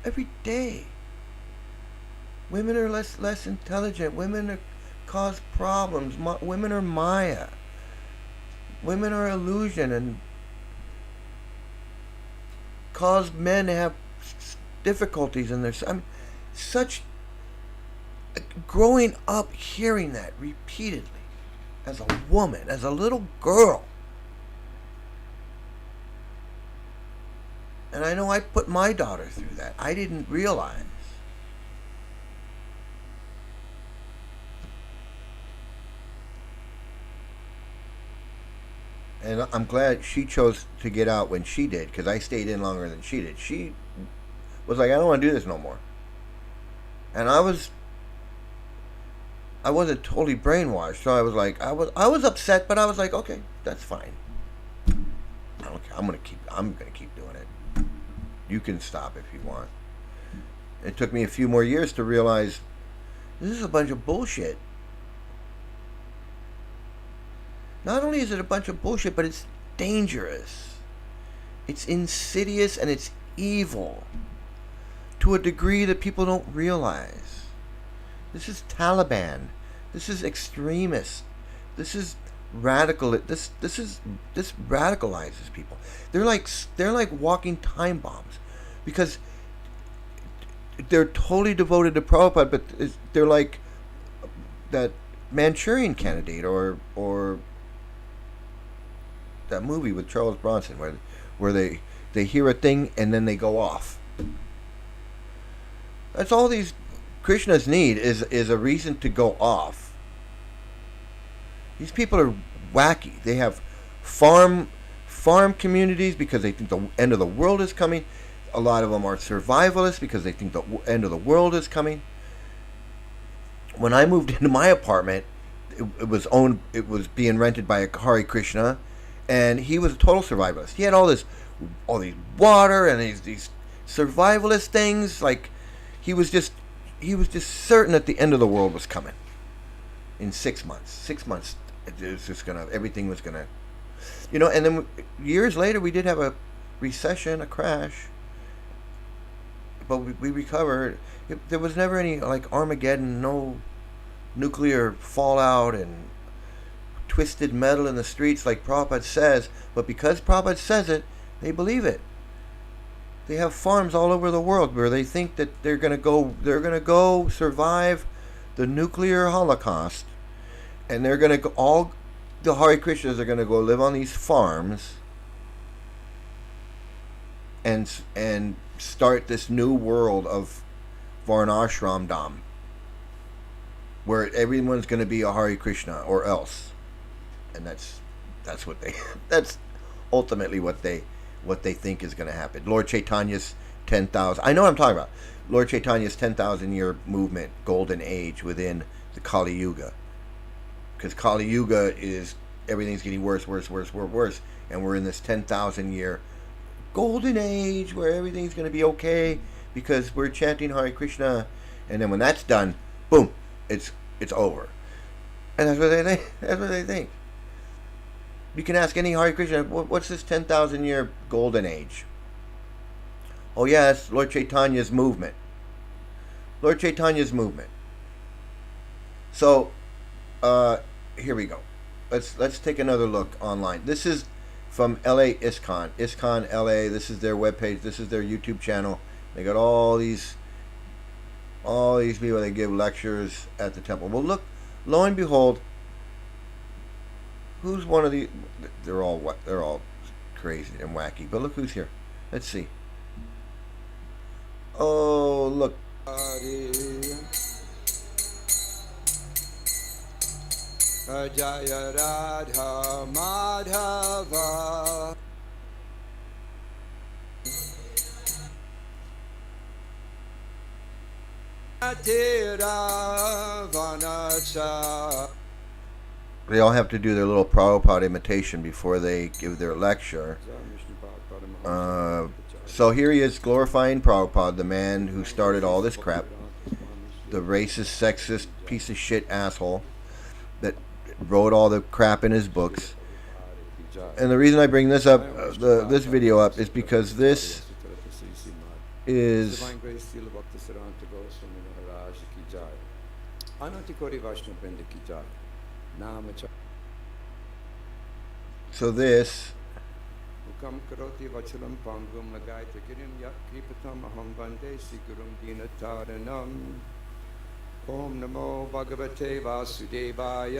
every day. Women are less intelligent. Women cause problems. Women are Maya. Women are illusion and cause men to have difficulties in their... I mean, such... Growing up hearing that repeatedly as a woman, as a little girl. And I know I put my daughter through that. I didn't realize. And I'm glad she chose to get out when she did, because I stayed in longer than she did. She was like, I don't want to do this no more. And I wasn't totally brainwashed, so I was like, I was upset, but I was like, okay, that's fine. I don't care. I'm gonna keep doing it. You can stop if you want. It took me a few more years to realize this is a bunch of bullshit. Not only is it a bunch of bullshit, but it's dangerous. It's insidious and it's evil to a degree that people don't realize. This is Taliban. This is extremist. This is radical. This radicalizes people. They're like walking time bombs, because they're totally devoted to Prabhupada, but they're like that Manchurian Candidate or that movie with Charles Bronson where they hear a thing and then they go off. That's all these Krishnas need is a reason to go off. These people are wacky. They have farm communities because they think the end of the world is coming. A lot of them are survivalists because they think the end of the world is coming. When I moved into my apartment, it was being rented by a Hare Krishna, and he was a total survivalist. He had all these water and these survivalist things. Like he was just certain that the end of the world was coming in 6 months. 6 months, everything was gonna, And then years later, we did have a recession, a crash, but we recovered. There was never any like Armageddon, no nuclear fallout and twisted metal in the streets like Prabhupada says. But because Prabhupada says it, they believe it. They have farms all over the world where they think that they're gonna go survive the nuclear holocaust, and they're gonna go, all the Hare Krishnas are gonna go live on these farms and start this new world of Varnashram Dham, where everyone's gonna be a Hare Krishna or else, and that's what that's ultimately what they think is going to happen. Lord Chaitanya's 10,000. I know what I'm talking about. Lord Chaitanya's 10,000 year movement, golden age within the Kali Yuga. Because Kali Yuga is everything's getting worse, and we're in this 10,000 year golden age where everything's going to be okay because we're chanting Hare Krishna, and then when that's done, boom, it's over. And that's what they think. That's what they think. You can ask any Hare Krishna, what's this 10,000 year golden age? Oh yeah, it's Lord Chaitanya's movement. Lord Chaitanya's movement. So, here we go. Let's take another look online. This is from LA ISKCON. ISKCON LA. This is their webpage. This is their YouTube channel. They got all these people. They give lectures at the temple. Well, look, lo and behold, who's one of the? They're all crazy and wacky. But look who's here. Let's see. Oh, look. Jaya Radha Madhava. They all have to do their little Prabhupada imitation before they give their lecture. So here he is glorifying Prabhupada, the man who started all this crap, the racist, sexist, piece of shit asshole that wrote all the crap in his books. And the reason I bring this up, this video up, is because this is so this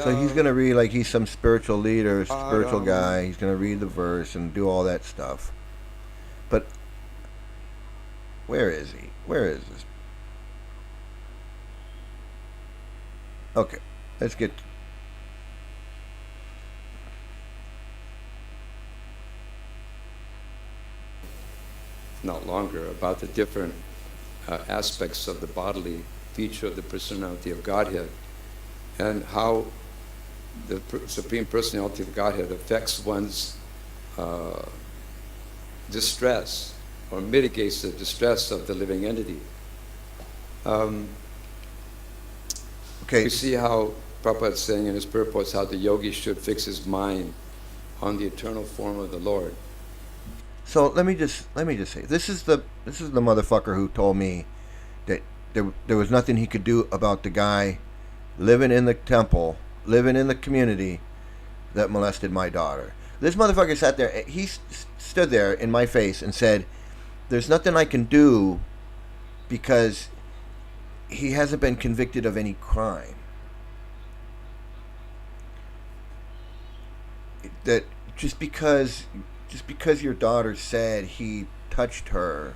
So he's going to read like he's some spiritual leader, spiritual guy. He's going to read the verse and do all that stuff. But where is he? Where is this? Okay, let's get... Not longer about the different aspects of the bodily feature of the personality of Godhead and how the Supreme Personality of Godhead affects one's distress or mitigates the distress of the living entity. Okay. You see how Prabhupada is saying in his purpose how the yogi should fix his mind on the eternal form of the Lord. So let me just say, this is the motherfucker who told me that there was nothing he could do about the guy living in the temple, living in the community that molested my daughter. This motherfucker sat there, he stood there in my face and said, there's nothing I can do because he hasn't been convicted of any crime. That just because your daughter said he touched her,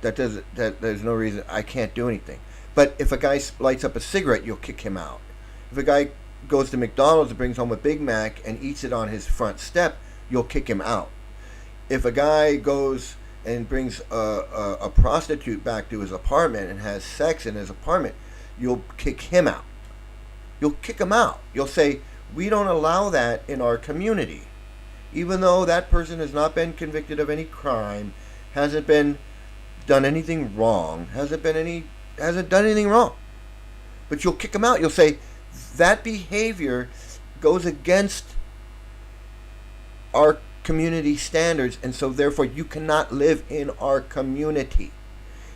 that there's no reason I can't do anything. But if a guy lights up a cigarette, you'll kick him out. If a guy goes to McDonald's and brings home a Big Mac and eats it on his front step, you'll kick him out. If a guy goes and brings a prostitute back to his apartment and has sex in his apartment, you'll kick him out. You'll kick him out. You'll say, we don't allow that in our community. Even though that person has not been convicted of any crime, hasn't done anything wrong, hasn't done anything wrong. But you'll kick him out. You'll say, that behavior goes against our community standards, and so therefore you cannot live in our community.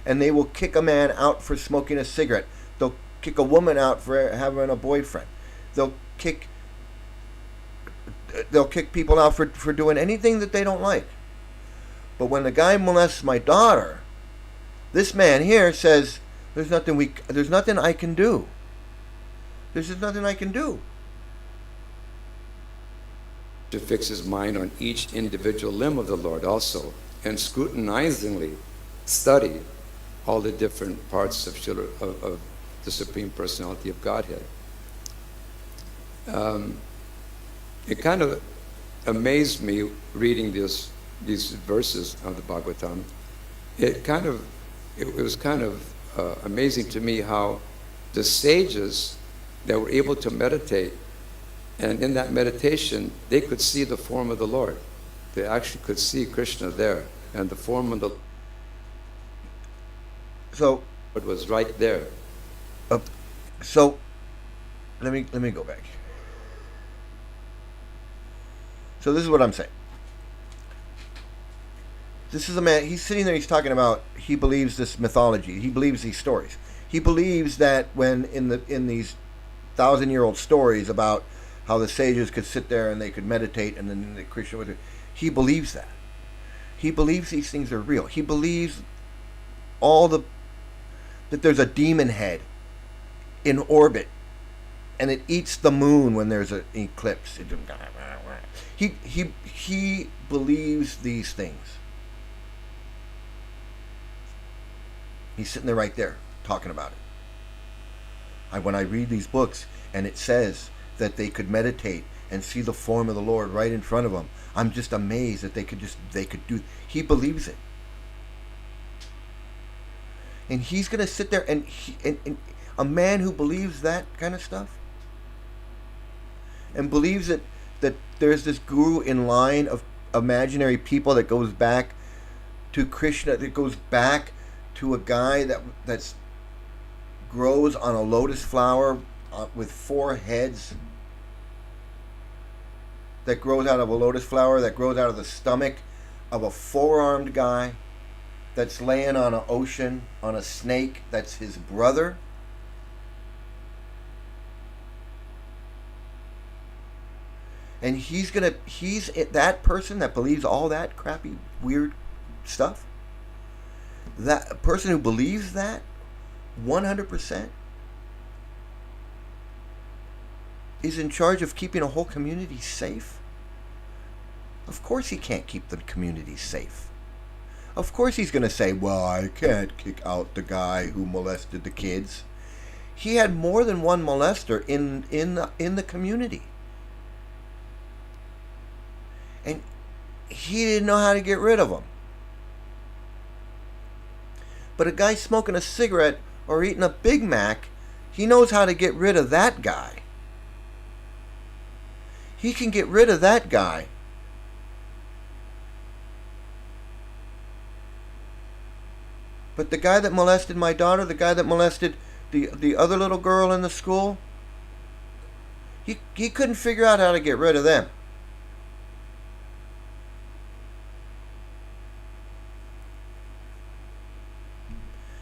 And they will kick a man out for smoking a cigarette. They'll kick a woman out for having a boyfriend. They'll kick people out for doing anything that they don't like. But when the guy molests my daughter, this man here says, there's nothing I can do. There's just nothing I can do. To fix his mind on each individual limb of the Lord also, and scrutinizingly study all the different parts of the Supreme Personality of Godhead. It kind of amazed me reading these verses of the Bhagavatam. It was kind of amazing to me how the sages that were able to meditate, and in that meditation, they could see the form of the Lord. They actually could see Krishna there, and the form of the So, Lord was right there. so let me go back. So this is what I'm saying. This is a man, he's sitting there, he's talking about, he believes this mythology, he believes these stories. He believes that when in these 1,000-year-old stories about how the sages could sit there and they could meditate and then the Krishna would, he believes that. He believes these things are real. He believes that there's a demon head in orbit and it eats the moon when there's an eclipse. He believes these things. He's sitting there right there talking about it. When I read these books and it says that they could meditate and see the form of the Lord right in front of them, I'm just amazed that they could do. He believes it, and he's going to sit there and a man who believes that kind of stuff and believes that there's this guru in line of imaginary people that goes back to Krishna, that goes back to a guy that's grows on a lotus flower with 4 heads, that grows out of a lotus flower, that grows out of the stomach of a 4-armed guy that's laying on an ocean on a snake that's his brother. And he's that person that believes all that crappy, weird stuff. That person who believes that 100% is in charge of keeping a whole community safe. Of course he can't keep the community safe. Of course he's going to say, well, I can't kick out the guy who molested the kids. He had more than one molester in the community. And he didn't know how to get rid of them. But a guy smoking a cigarette or eating a Big Mac, he knows how to get rid of that guy. He can get rid of that guy. But the guy that molested my daughter, the guy that molested the other little girl in the school, he couldn't figure out how to get rid of them.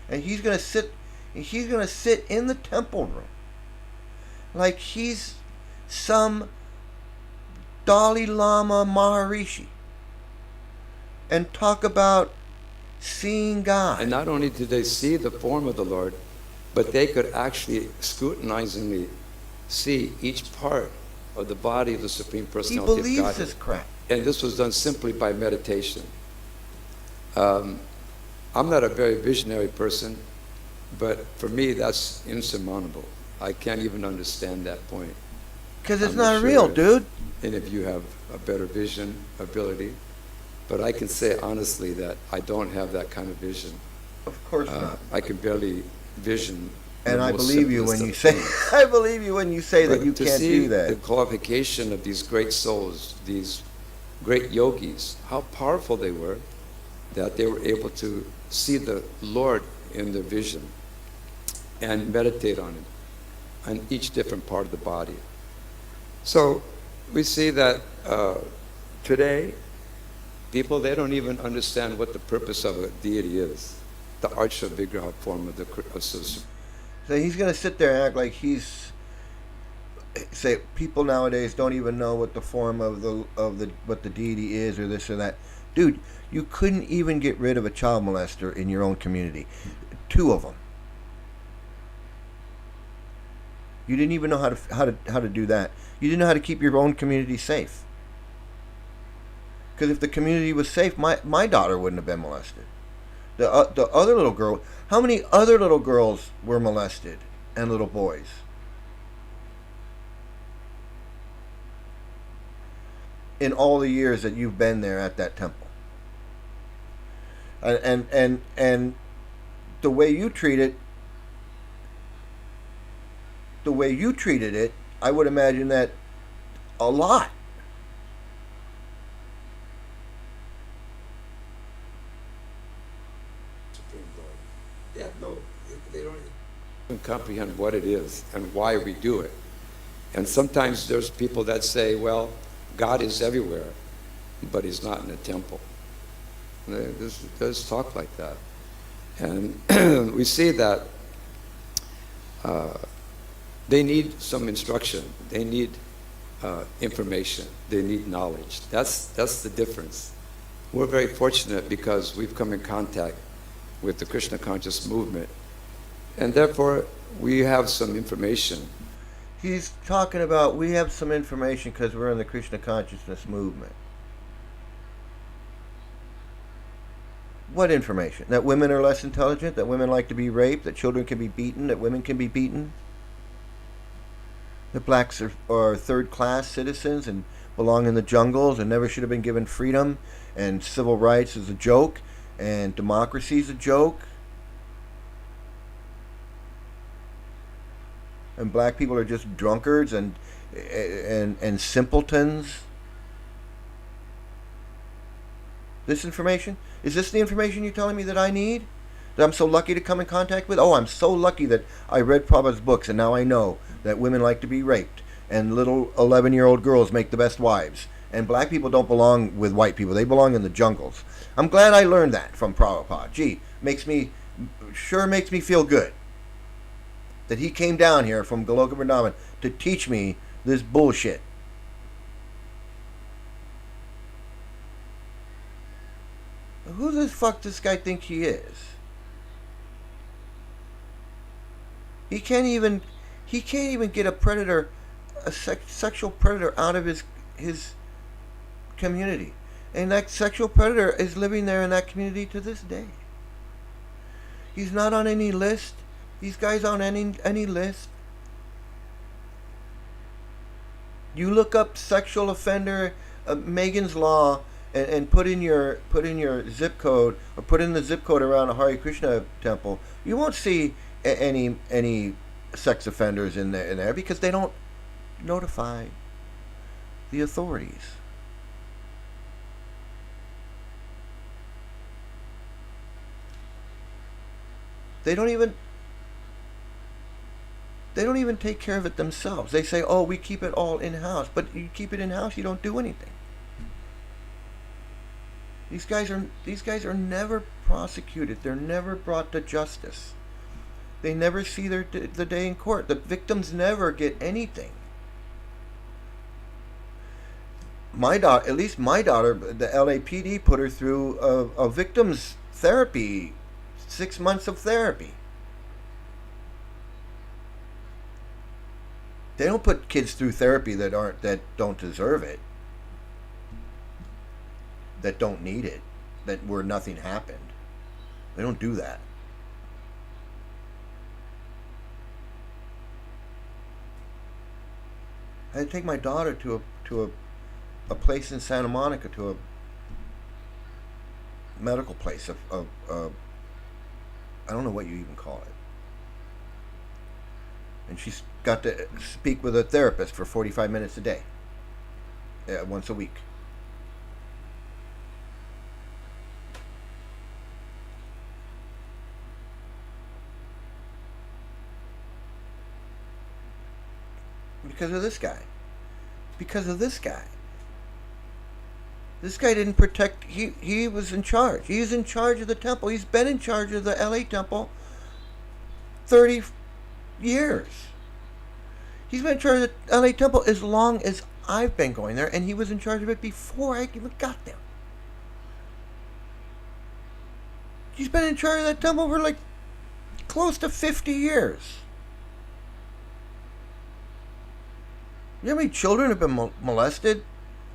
And he's going to sit in the temple room like he's some Dalai Lama Maharishi and talk about seeing God. And not only did they see the form of the Lord, but they could actually scrutinizingly see each part of the body of the Supreme Personality of He believes Godhead. this crap. And this was done simply by meditation. I'm not a very visionary person, but for me that's insurmountable. I can't even understand that point. Because it's I'm not sure real, dude. And if you have a better vision ability, but I can say honestly that I don't have that kind of vision. Of course not. I can barely vision. And the I most believe you simplest when you of say things. I believe you when you say that But you to can't see do that. the qualification of these great souls, these great yogis, how powerful they were, that they were able to see the Lord in their vision and meditate on it, on each different part of the body. So we see that today, people, they don't even understand what the purpose of a deity is, the Archa Vigraha form of the So he's going to sit there and act like he's say people nowadays don't even know what the form of what the deity is or this or that. Dude, you couldn't even get rid of a child molester in your own community. 2 of them. You didn't even know how to do that. You didn't know how to keep your own community safe. Because if the community was safe, my daughter wouldn't have been molested. The other little girl. How many other little girls were molested and little boys? in all the years that you've been there at that temple. And the way you treat it, the way you treated it, I would imagine that a lot. They have no, they don't even comprehend what it is and why we do it. And sometimes there's people that say, well, God is everywhere, but he's not in a temple. There's talk like that. And we see that they need some instruction. They need information. They need knowledge. That's the difference. We're very fortunate because we've come in contact with the Krishna conscious movement, and therefore we have some information. He's talking about we have some information because we're in the Krishna consciousness movement. What information? That women are less intelligent, that women like to be raped, that children can be beaten, that women can be beaten, that blacks are third-class citizens and belong in the jungles and never should have been given freedom, and civil rights is a joke, and democracy is a joke, and black people are just drunkards and simpletons. This information? Is this the information you're telling me that I need? That I'm so lucky to come in contact with? Oh, I'm so lucky that I read Prabhupada's books and now I know that women like to be raped and little 11-year-old girls make the best wives. And black people don't belong with white people. They belong in the jungles. I'm glad I learned that from Prabhupada. Gee, makes me feel good that he came down here from Goloka Vrindavan to teach me this bullshit. Who the fuck does this guy think he is? He can't even get a predator, a sexual predator out of his community. And that sexual predator is living there in that community to this day. He's not on any list. These guys aren't on any list. You look up sexual offender, Megan's Law, and put in your zip code, or put in the zip code around a Hare Krishna temple. You won't see any sex offenders in there because they don't notify the authorities. They don't even take care of it themselves. They say, "Oh, we keep it all in-house." But you keep it in-house, you don't do anything. These guys are never prosecuted. They're never brought to justice. They never see the day in court. The victims never get anything. At least my daughter, the LAPD put her through a victim's therapy, 6 months of therapy. They don't put kids through therapy that don't deserve it, that don't need it, where nothing happened. They don't do that. I had to take my daughter to a place in Santa Monica, to a medical place of I don't know what you even call it. And she's got to speak with a therapist for 45 minutes a day, once a week. Because of this guy. Because of this guy. This guy didn't protect. He was in charge. He's in charge of the temple. He's been in charge of the LA temple 30 years. He's been in charge of the LA temple as long as I've been going there, and he was in charge of it before I even got there. He's been in charge of that temple for like close to 50 years. You know how many children have been molested,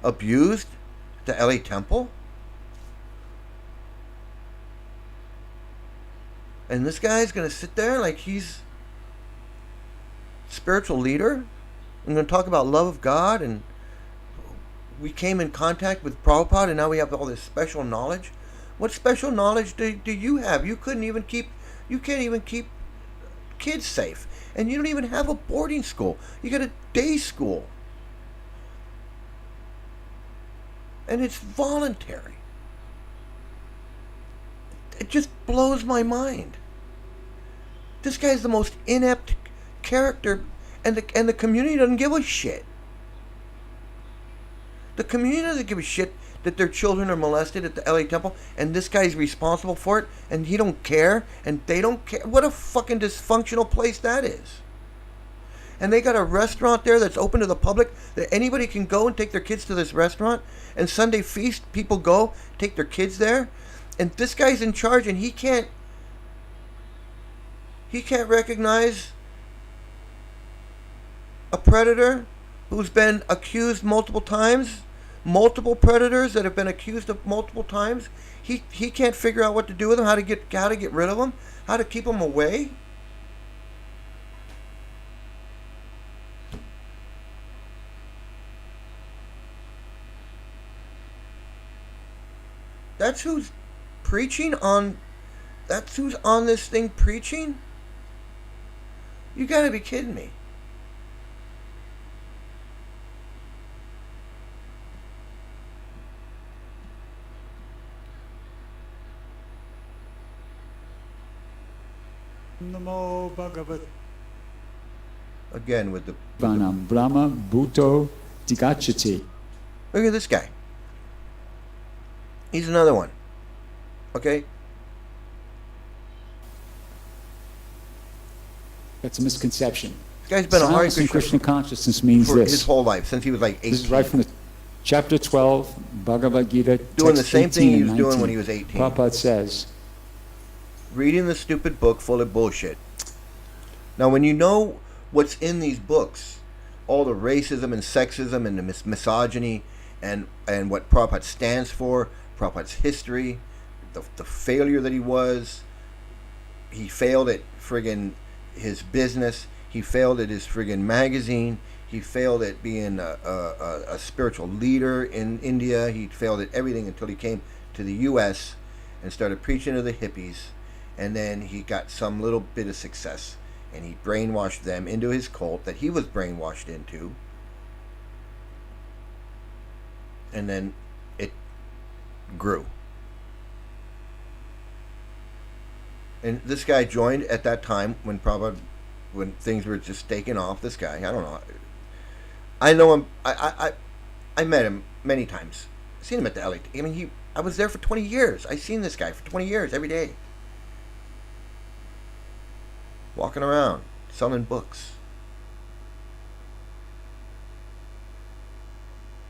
abused at the LA temple? And this guy's going to sit there like he's spiritual leader and going to talk about love of God and we came in contact with Prabhupada and now we have all this special knowledge. What special knowledge do you have? You can't even keep kids safe. And you don't even have a boarding school. You got a day school. And it's voluntary. It just blows my mind. This guy's the most inept character, and the community doesn't give a shit. The community doesn't give a shit that their children are molested at the LA temple, and this guy's responsible for it, and he don't care, and they don't care. What a fucking dysfunctional place that is. And they got a restaurant there that's open to the public, that anybody can go and take their kids to this restaurant, and Sunday feast, people go, take their kids there, and this guy's in charge, and he can't recognize a predator who's been accused multiple times, multiple predators that have been accused of multiple times. He can't figure out what to do with them, how to get rid of them, how to keep them away. That's who's on this thing preaching? You gotta be kidding me. Namo Bhagavat. Again with the Vanam Brahma Bhuto Digachati. look at this guy. He's another one. Okay? That's a misconception. This guy's been a Hare Silence in Krishna Krishna consciousness means for this. his whole life, since he was like 18. This is right from the chapter 12, Bhagavad Gita, Doing the text same thing 18 he and was doing 19. when he was 18. Prabhupada says, Reading the stupid book full of bullshit. Now, when you know what's in these books, all the racism and sexism and the misogyny and what Prabhupada stands for, Prabhupada's history, the failure that he failed at friggin' his business, he failed at his friggin' magazine, he failed at being a spiritual leader in India, he failed at everything until he came to the U.S. and started preaching to the hippies, and then he got some little bit of success, and he brainwashed them into his cult that he was brainwashed into, and then it grew. And this guy joined at that time when things were just taking off. This guy, I don't know. I know him. I met him many times. I've seen him at the LA. I mean, I was there for 20 years. I've seen this guy for 20 years every day. Walking around, selling books.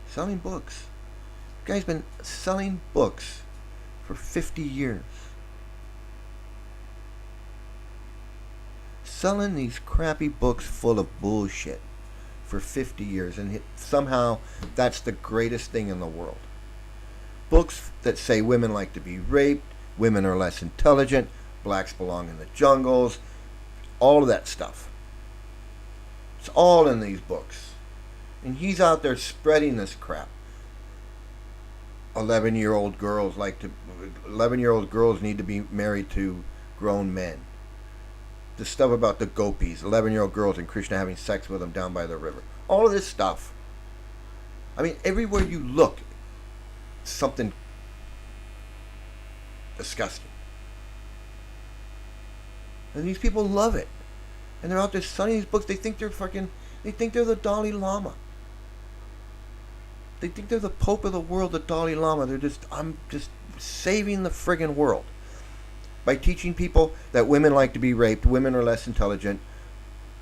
Selling books. The guy's been selling books for 50 years. Selling these crappy books full of bullshit for 50 years, and somehow that's the greatest thing in the world. Books that say women like to be raped, women are less intelligent, blacks belong in the jungles, all of that stuff. It's all in these books. And he's out there spreading this crap. 11-year-old girls need to be married to grown men. The stuff about the gopis, 11-year-old girls and Krishna having sex with them down by the river. All of this stuff. I mean, everywhere you look, something disgusting. And these people love it. And they're out there selling these books. They think they're the Dalai Lama. They think they're the Pope of the world, the Dalai Lama. I'm just saving the friggin' world. By teaching people that women like to be raped, women are less intelligent,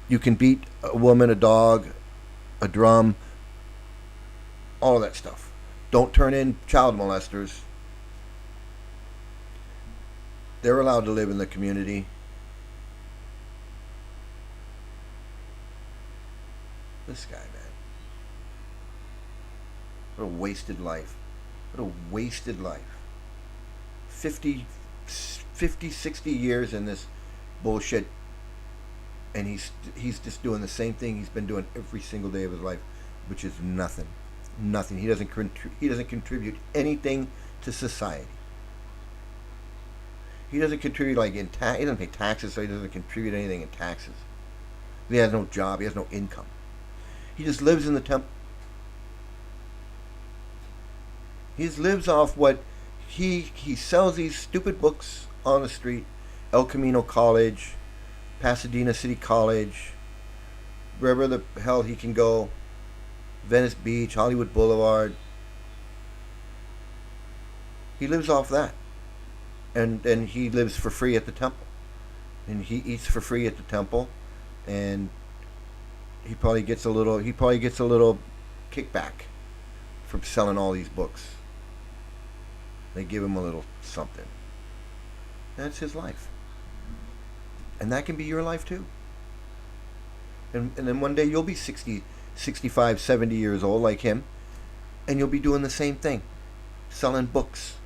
you can beat a woman, a dog, a drum, all of that stuff. Don't turn in child molesters. They're allowed to live in the community. This guy, man. What a wasted life. What a wasted life. 50, 60 years in this bullshit, and he's just doing the same thing he's been doing every single day of his life, which is nothing. Nothing. He doesn't contribute anything to society. He doesn't contribute he doesn't pay taxes, so he doesn't contribute anything in taxes. He has no job. He has no income. He just lives in the temple. He just lives off what he sells these stupid books on the street. El Camino College, Pasadena City College, wherever the hell he can go. Venice Beach, Hollywood Boulevard. He lives off that. And he lives for free at the temple. And he eats for free at the temple. And he probably gets a little kickback from selling all these books. They give him a little something. That's his life. And that can be your life too. And then one day you'll be 60, 65, 70 years old like him, and you'll be doing the same thing, selling books.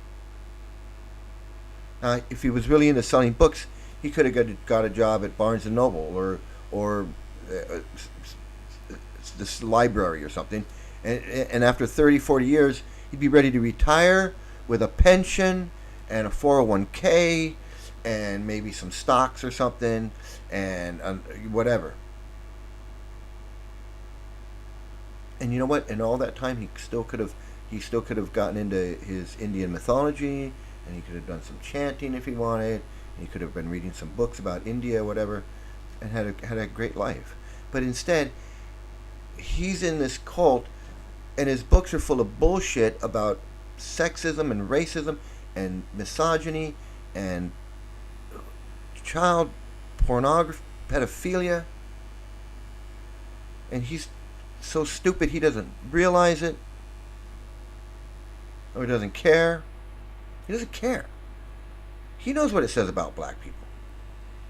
If he was really into selling books, he could have got a job at Barnes & Noble or this library or something. And after 30, 40 years, he'd be ready to retire with a pension and a 401k and maybe some stocks or something and whatever. And you know what? In all that time, he still could have gotten into his Indian mythology, and he could have done some chanting if he wanted. And he could have been reading some books about India, whatever, and had a great life. But instead, he's in this cult, and his books are full of bullshit about sexism and racism and misogyny and child pornography, pedophilia. And he's so stupid he doesn't realize it, or he doesn't care. He doesn't care. He knows what it says about black people.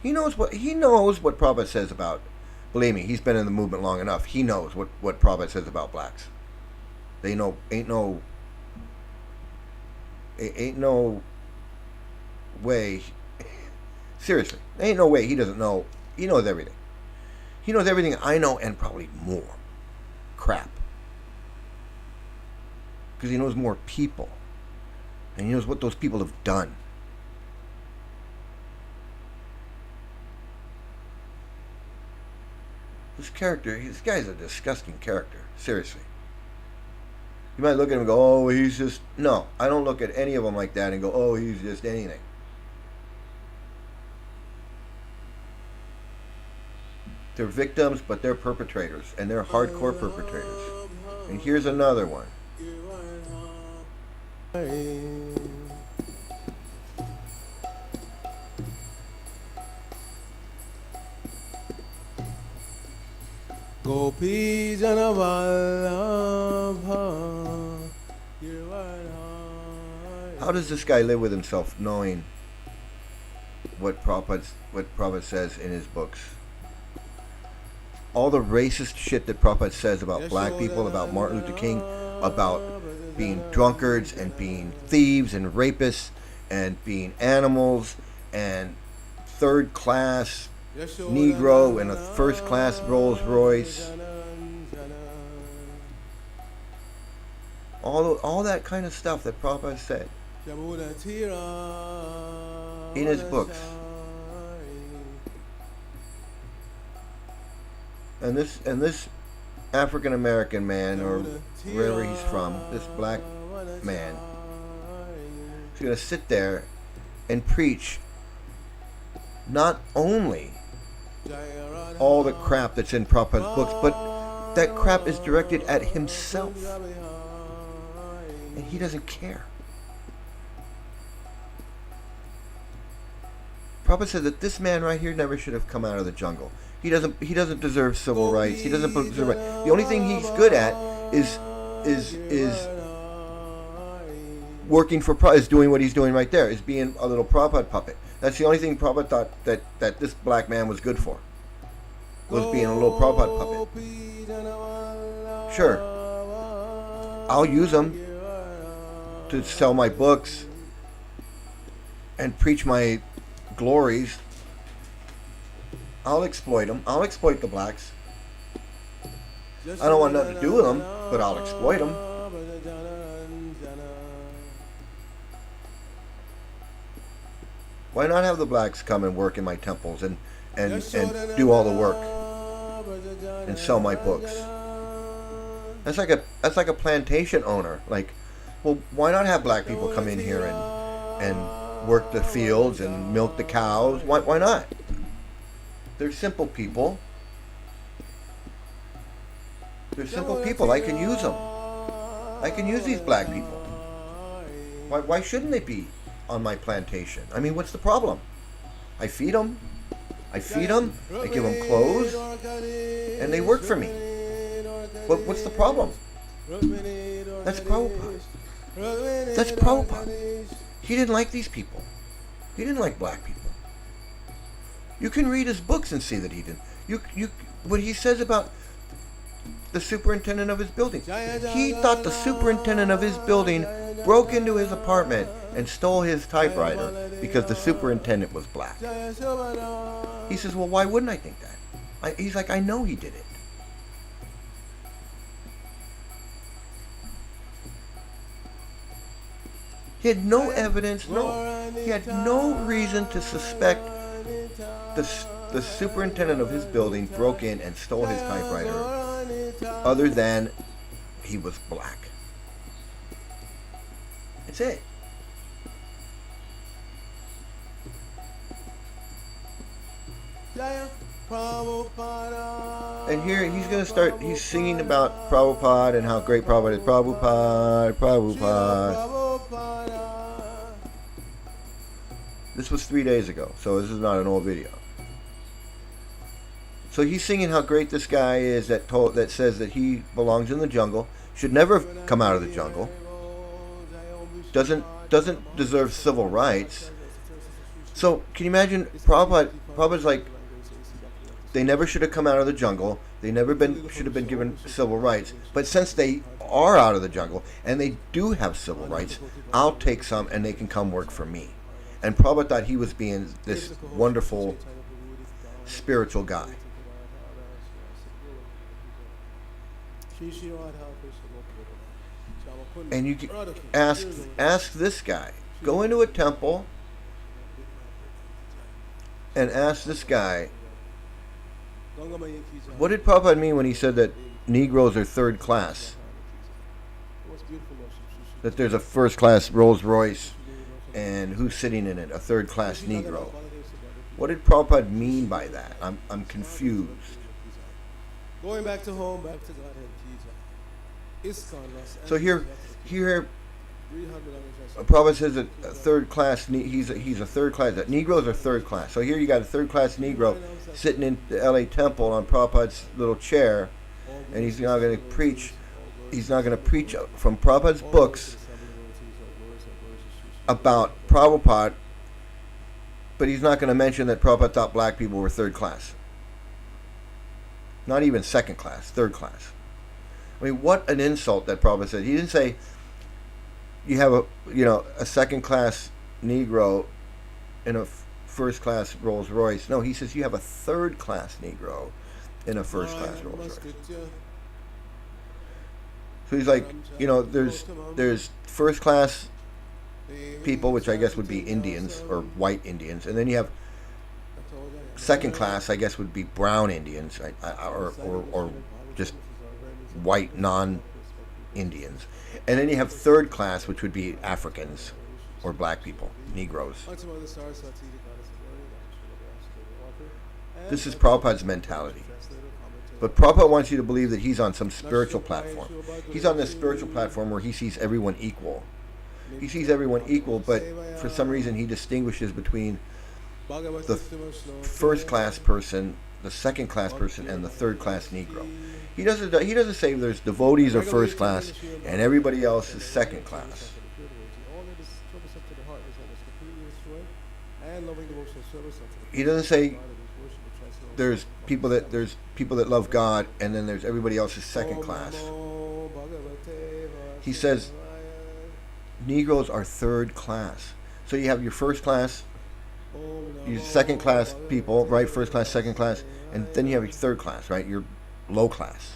He knows what Prabhupada says about. Believe me, he's been in the movement long enough. He knows what Prabhupada says about blacks. Ain't no way. Seriously, ain't no way he doesn't know. He knows everything. He knows everything I know and probably more. Crap. Because he knows more people. And he knows what those people have done. This guy's a disgusting character. Seriously. You might look at him and go, oh, he's just... No, I don't look at any of them like that and go, oh, he's just anything. They're victims, but they're perpetrators. And they're hardcore perpetrators. And here's another one. Gopi Janavallabha. How does this guy live with himself knowing what Prabhupada says in his books? All the racist shit that Prabhupada says about black people, about Martin Luther King, about being drunkards and being thieves and rapists and being animals and third class Negro in a first class Rolls Royce. All that kind of stuff that Prabhupada said in his books. And this African American man, or wherever he's from, this black man, is going to sit there and preach not only all the crap that's in Prabhupada's books, but that crap is directed at himself. And he doesn't care. Prabhupada said that this man right here never should have come out of the jungle. He doesn't deserve civil rights. He doesn't deserve rights. The only thing he's good at is working for Prabhupada, is doing what he's doing right there, is being a little Prabhupada puppet. That's the only thing Prabhupada thought that this black man was good for, was being a little Prabhupada puppet. Sure, I'll use him to sell my books and preach my glories. I'll exploit them. I'll exploit the blacks. I don't want nothing to do with them, but I'll exploit them. Why not have the blacks come and work in my temples and do all the work and sell my books? That's like a plantation owner. Like, well, why not have black people come in here and work the fields and milk the cows? Why not? They're simple people. They're simple people. I can use them. I can use these black people. Why shouldn't they be on my plantation? I mean, what's the problem? I feed them. I give them clothes, and they work for me. What's the problem? That's Prabhupada. That's Prabhupada. He didn't like these people. He didn't like black people. You can read his books and see that he didn't. What he says about the superintendent of his building. He thought the superintendent of his building broke into his apartment and stole his typewriter because the superintendent was black. He says, well, why wouldn't I think that? He's like, I know he did it. He had no evidence, he had no reason to suspect the superintendent of his building broke in and stole his typewriter other than he was black. That's it. And here he's singing about Prabhupada and how great Prabhupada is. Prabhupada. This was 3 days ago, so this is not an old video. So he's singing how great this guy is that says that he belongs in the jungle, should never come out of the jungle, doesn't deserve civil rights. So can you imagine Prabhupada's like, they never should have come out of the jungle, they should have been given civil rights, but since they are out of the jungle and they do have civil rights, I'll take some and they can come work for me. And Prabhupada thought he was being this wonderful spiritual guy. And you ask this guy, go into a temple and ask this guy, what did Prabhupada mean when he said that Negroes are third class? That there's a first class Rolls Royce and who's sitting in it, a third class Negro. What did Prabhupada mean by that? I'm confused. Going back to home, back to Godhead ISKCON. So here, Prabhupada says that a third class. He's a third class. That Negroes are third class. So here you got a third class Negro sitting in the L.A. temple on Prabhupada's little chair, and he's not going to preach. He's not going to preach from Prabhupada's books about Prabhupada, but he's not going to mention that Prabhupada thought black people were third class. Not even second class, third class. I mean, what an insult that Prabhupada said. He didn't say you have a second class Negro in a first class Rolls Royce. No, he says you have a third class Negro in a first class Rolls Royce. So he's like, there's first class people, which I guess would be Indians or white Indians, and then you have second class, I guess, would be brown Indians, or just white non-Indians, and then you have third class, which would be Africans or black people, Negroes. This is Prabhupada's mentality. But Prabhupada wants you to believe that he's on some spiritual platform. He's on this spiritual platform where he sees everyone equal. He sees everyone equal, but for some reason he distinguishes between the first class person, the second class person, and the third class Negro. He doesn't say there's devotees are first class and everybody else is second class. He doesn't say there's people that love God and then there's everybody else is second class. He says Negroes are third class. So you have your first class, your second class people, right? First class, second class, and then you have your third class, right? Your low class.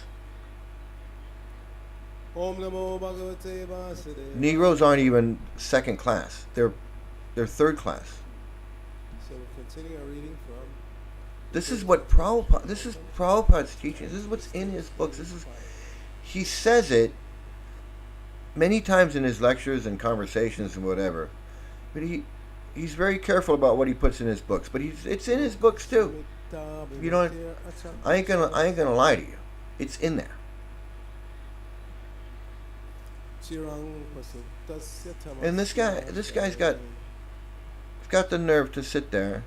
Negroes aren't even second class. They're third class. continue our reading from. This is what Prabhupada. This is Prabhupada's teaching. This is what's in his books. He says it many times in his lectures and conversations and whatever, but he's very careful about what he puts in his books. But it's in his books too. You know, I ain't gonna lie to you. It's in there. And this guy's got the nerve to sit there.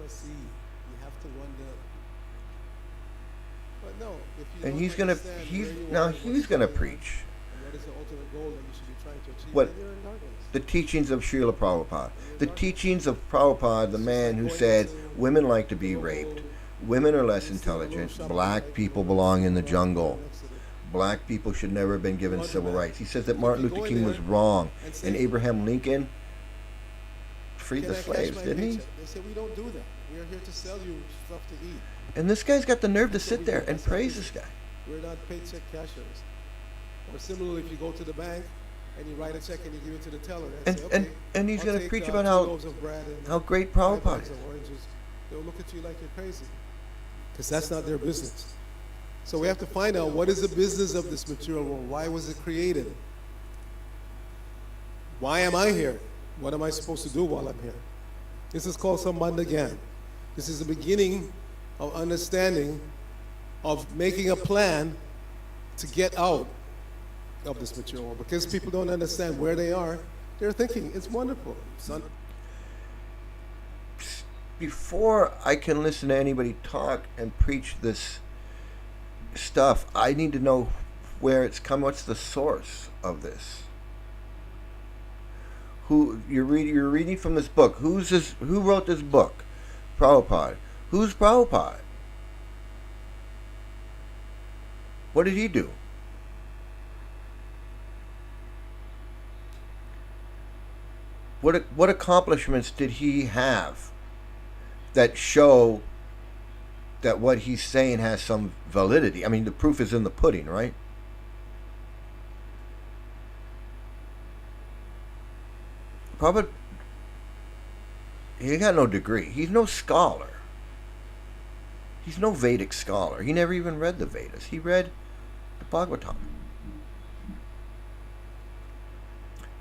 You have to wonder. But no, if you And don't he's understand where you are, gonna what's preach what is the ultimate goal that you should be trying to achieve, What- then you're in darkness. the teachings of Srila Prabhupada. The teachings of Prabhupada, the man who said women like to be raped, women are less intelligent, black people belong in the jungle, black people should never have been given civil rights. He says that Martin Luther King was wrong, and Abraham Lincoln freed Can the I cash slaves, my didn't he? paycheck? They say we don't do that. We are here to sell you stuff to eat. And this guy's got the nerve to sit there and praise this guy. We're not paycheck cashers. Or similarly, if you go to the bank and you write a check and you give it to the teller, And say, okay, and he's I'll going to take, preach 2 about loaves of bread and how great 5 Prabhupada bags is. of oranges. They'll look at you like you're crazy, because that's not their business. So we have to find out what is the business of this material world. Why was it created? Why am I here? What am I supposed to do while I'm here? This is called Sambandha Gyan. This is the beginning of understanding, of making a plan to get out of this material world. Because people don't understand where they are, they're thinking, it's wonderful. Son. Before I can listen to anybody talk and preach this stuff, I need to know where it's come. What's the source of this? Who you're reading from this book? Who wrote this book? Prabhupada. Who's Prabhupada? What did he do? What accomplishments did he have that show that what he's saying has some validity? I mean, the proof is in the pudding, right? Prabhupada, he got no degree. He's no scholar. He's no Vedic scholar. He never even read the Vedas. He read the Bhagavatam.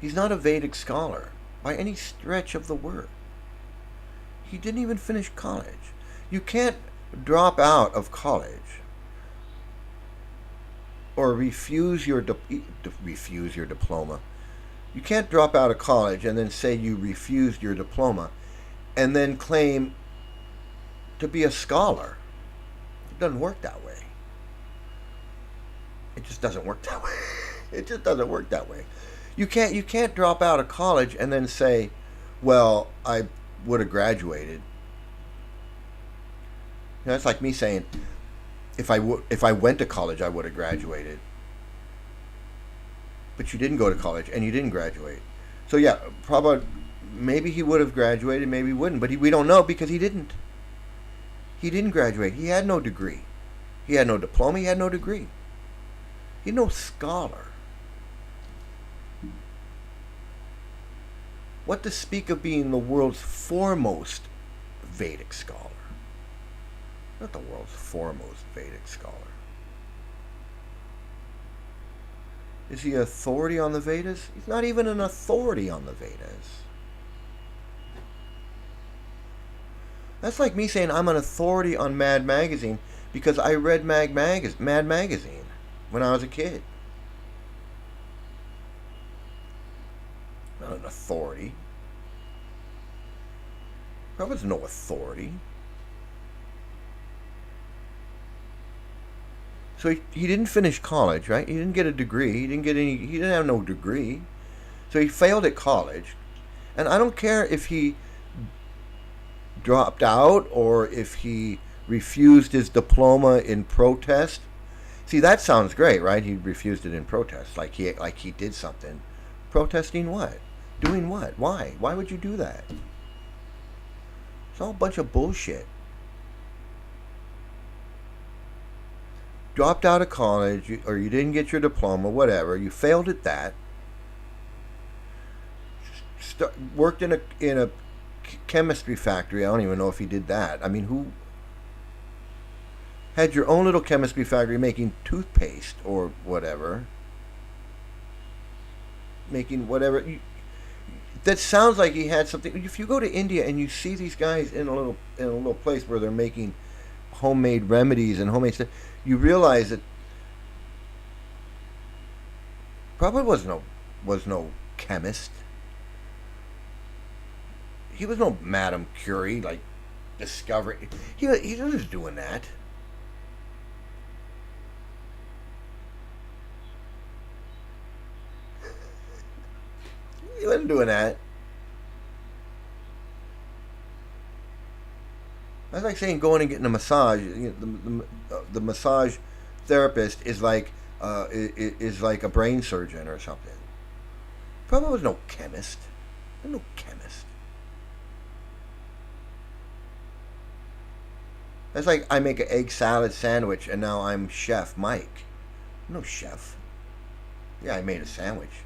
He's not a Vedic scholar by any stretch of the word. He didn't even finish college. You can't drop out of college or refuse your diploma. You can't drop out of college and then say you refused your diploma and then claim to be a scholar. It doesn't work that way. It just doesn't work that way. It just doesn't work that way. You can't drop out of college and then say, well, I would have graduated. You know, it's like me saying, if I went to college, I would have graduated. But you didn't go to college and you didn't graduate. So yeah, probably maybe he would have graduated, maybe he wouldn't, but we don't know because he didn't. He didn't graduate. He had no degree. He had no diploma. He had no degree. He's no scholar. What to speak of being the world's foremost Vedic scholar? Not the world's foremost Vedic scholar. Is he an authority on the Vedas? He's not even an authority on the Vedas. That's like me saying I'm an authority on Mad Magazine because I read Mad Magazine when I was a kid. Not an authority. Prabhupada's no authority. So he didn't finish college, right? He didn't get a degree. He didn't have no degree. So he failed at college. And I don't care if he dropped out or if he refused his diploma in protest. See, that sounds great, right? He refused it in protest, like he did something. Protesting what? Doing what? Why? Why would you do that? It's all a bunch of bullshit. Dropped out of college, or you didn't get your diploma, whatever. You failed at that. Worked in a chemistry factory. I don't even know if he did that. I mean, who had your own little chemistry factory making toothpaste or whatever? Making whatever. That sounds like he had something. If you go to India and you see these guys in a little place where they're making homemade remedies and homemade stuff, you realize that Prabhupada was no chemist. He was no Madame Curie, like discovering. He wasn't doing that. He wasn't doing that. That's like saying going and getting a massage. The massage therapist is like a brain surgeon or something. Probably was no chemist. No chemist. That's like I make an egg salad sandwich and now I'm Chef Mike. I'm no chef. Yeah, I made a sandwich.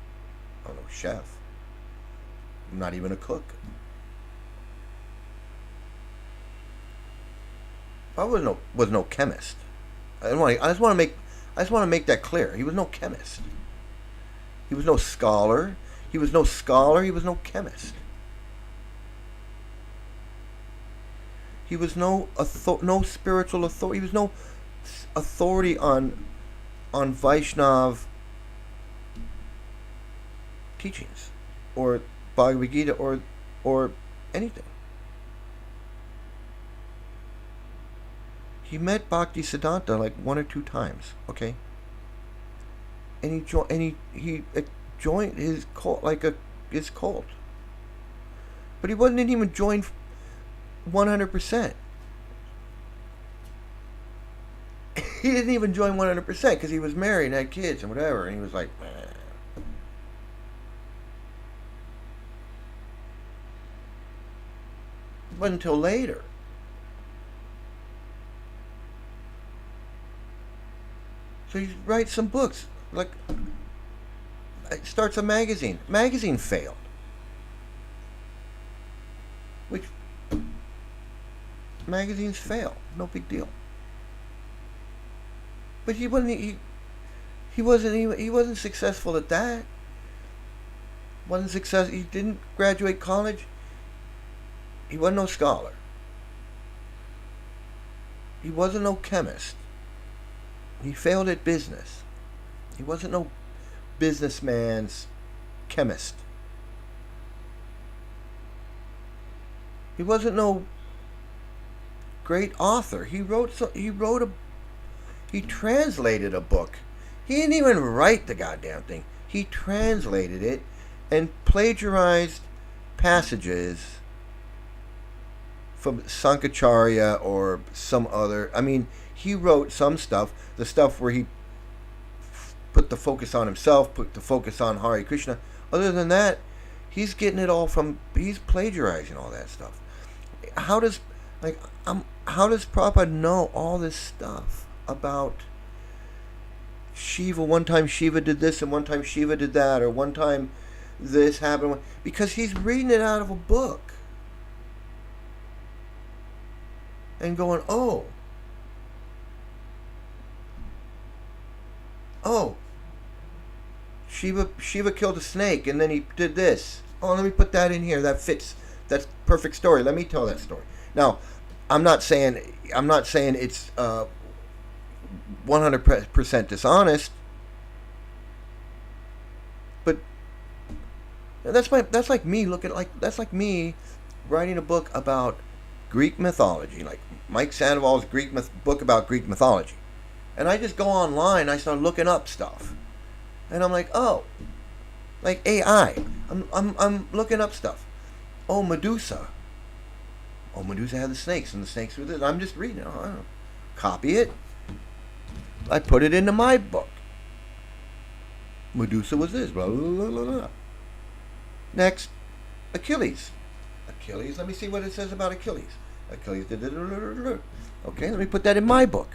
I'm no chef. I'm not even a cook. I was no chemist. I just want to make that clear. He was no chemist. He was no scholar. He was no chemist. He was no spiritual authority. He was no authority on Vaishnav teachings or Bhagavad Gita or anything. He met Bhakti Siddhanta like 1 or 2 times, okay? And he joined his cult, his cult. But he didn't even join 100%. He didn't even join 100% because he was married and had kids and whatever, and he was like, nah. It wasn't until later. So he writes some books, like, starts a magazine. Magazine failed. Which, magazines fail, no big deal. But he wasn't successful at that. He didn't graduate college. He wasn't no scholar. He wasn't no chemist. He failed at business. He wasn't no businessman's chemist. He wasn't no great author. He translated a book. He didn't even write the goddamn thing. He translated it and plagiarized passages from Sankacharya or some other. I mean, he wrote some stuff, the stuff where he put the focus on himself, put the focus on Hare Krishna. Other than that, he's getting it all he's plagiarizing all that stuff. How does Prabhupada know all this stuff about Shiva? One time Shiva did this and one time Shiva did that, or one time this happened. Because he's reading it out of a book. And going, oh, Shiva killed a snake and then he did this. Oh, let me put that in here. That fits. That's perfect story. Let me tell that story. Now, I'm not saying it's 100% dishonest, but that's like me writing a book about Greek mythology, like Mike Sandoval's book about Greek mythology. And I just go online, I start looking up stuff. And I'm like, oh, like AI. I'm looking up stuff. Oh, Medusa. Oh, Medusa had the snakes, and the snakes were this. I'm just reading it. Oh, I don't know. Copy it. I put it into my book. Medusa was this. Blah, blah, blah, blah. Next, Achilles. Let me see what it says about Achilles. Achilles. Okay, let me put that in my book.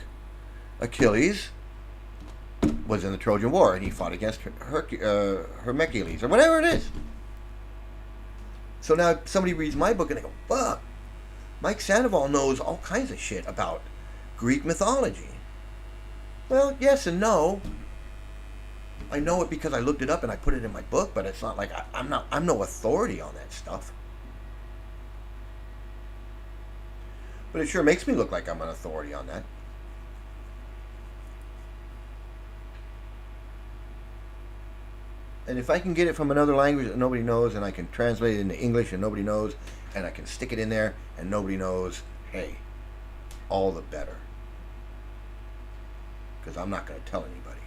Achilles was in the Trojan War, and he fought against Hercules, or whatever it is. So now somebody reads my book and they go, fuck, Mike Sandoval knows all kinds of shit about Greek mythology. Well, yes and no. I know it because I looked it up and I put it in my book, but it's not like I'm no authority on that stuff. But it sure makes me look like I'm an authority on that. And if I can get it from another language that nobody knows, and I can translate it into English and nobody knows, and I can stick it in there and nobody knows, hey, all the better. Because I'm not going to tell anybody.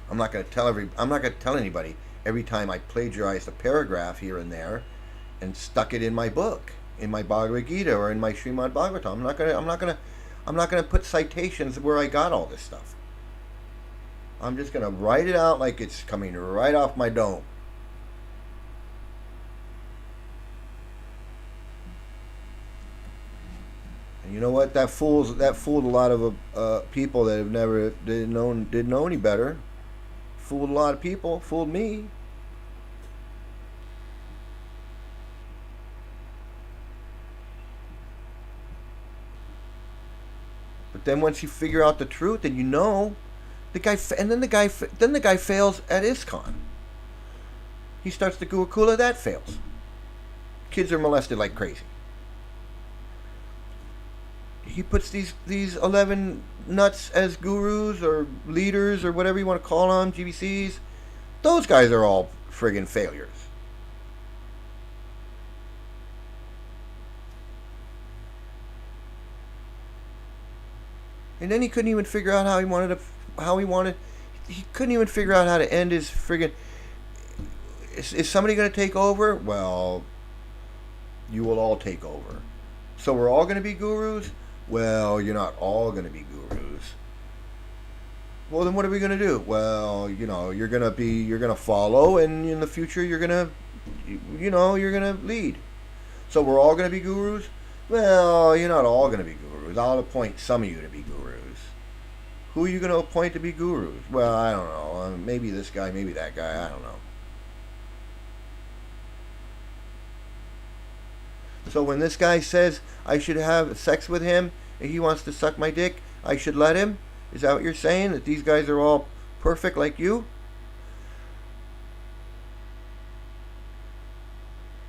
I'm not going to tell anybody every time I plagiarized a paragraph here and there and stuck it in my book, in my Bhagavad Gita or in my Srimad Bhagavatam. I'm not going to put citations where I got all this stuff. I'm just going to write it out like it's coming right off my dome. And you know what? That fooled a lot of people that have never didn't know any better. Fooled a lot of people. Fooled me. But then once you figure out the truth, and you know. Then the guy fails at ISKCON. He starts the Gurukula, that fails. Kids are molested like crazy. He puts these 11 nuts as gurus or leaders or whatever you want to call them, GBCs. Those guys are all friggin' failures. And then he couldn't even figure out how he couldn't even figure out how to end his friggin'. Is somebody going to take over? Well, you will all take over. So we're all going to be gurus? Well, you're not all going to be gurus. Well, then what are we going to do? Well, you're going to follow, and in the future you're going to lead. So we're all going to be gurus? Well, you're not all going to be gurus. I'll appoint some of you to be gurus. Who are you going to appoint to be gurus? Well, I don't know. Maybe this guy, maybe that guy. I don't know. So when this guy says I should have sex with him and he wants to suck my dick, I should let him? Is that what you're saying? That these guys are all perfect like you?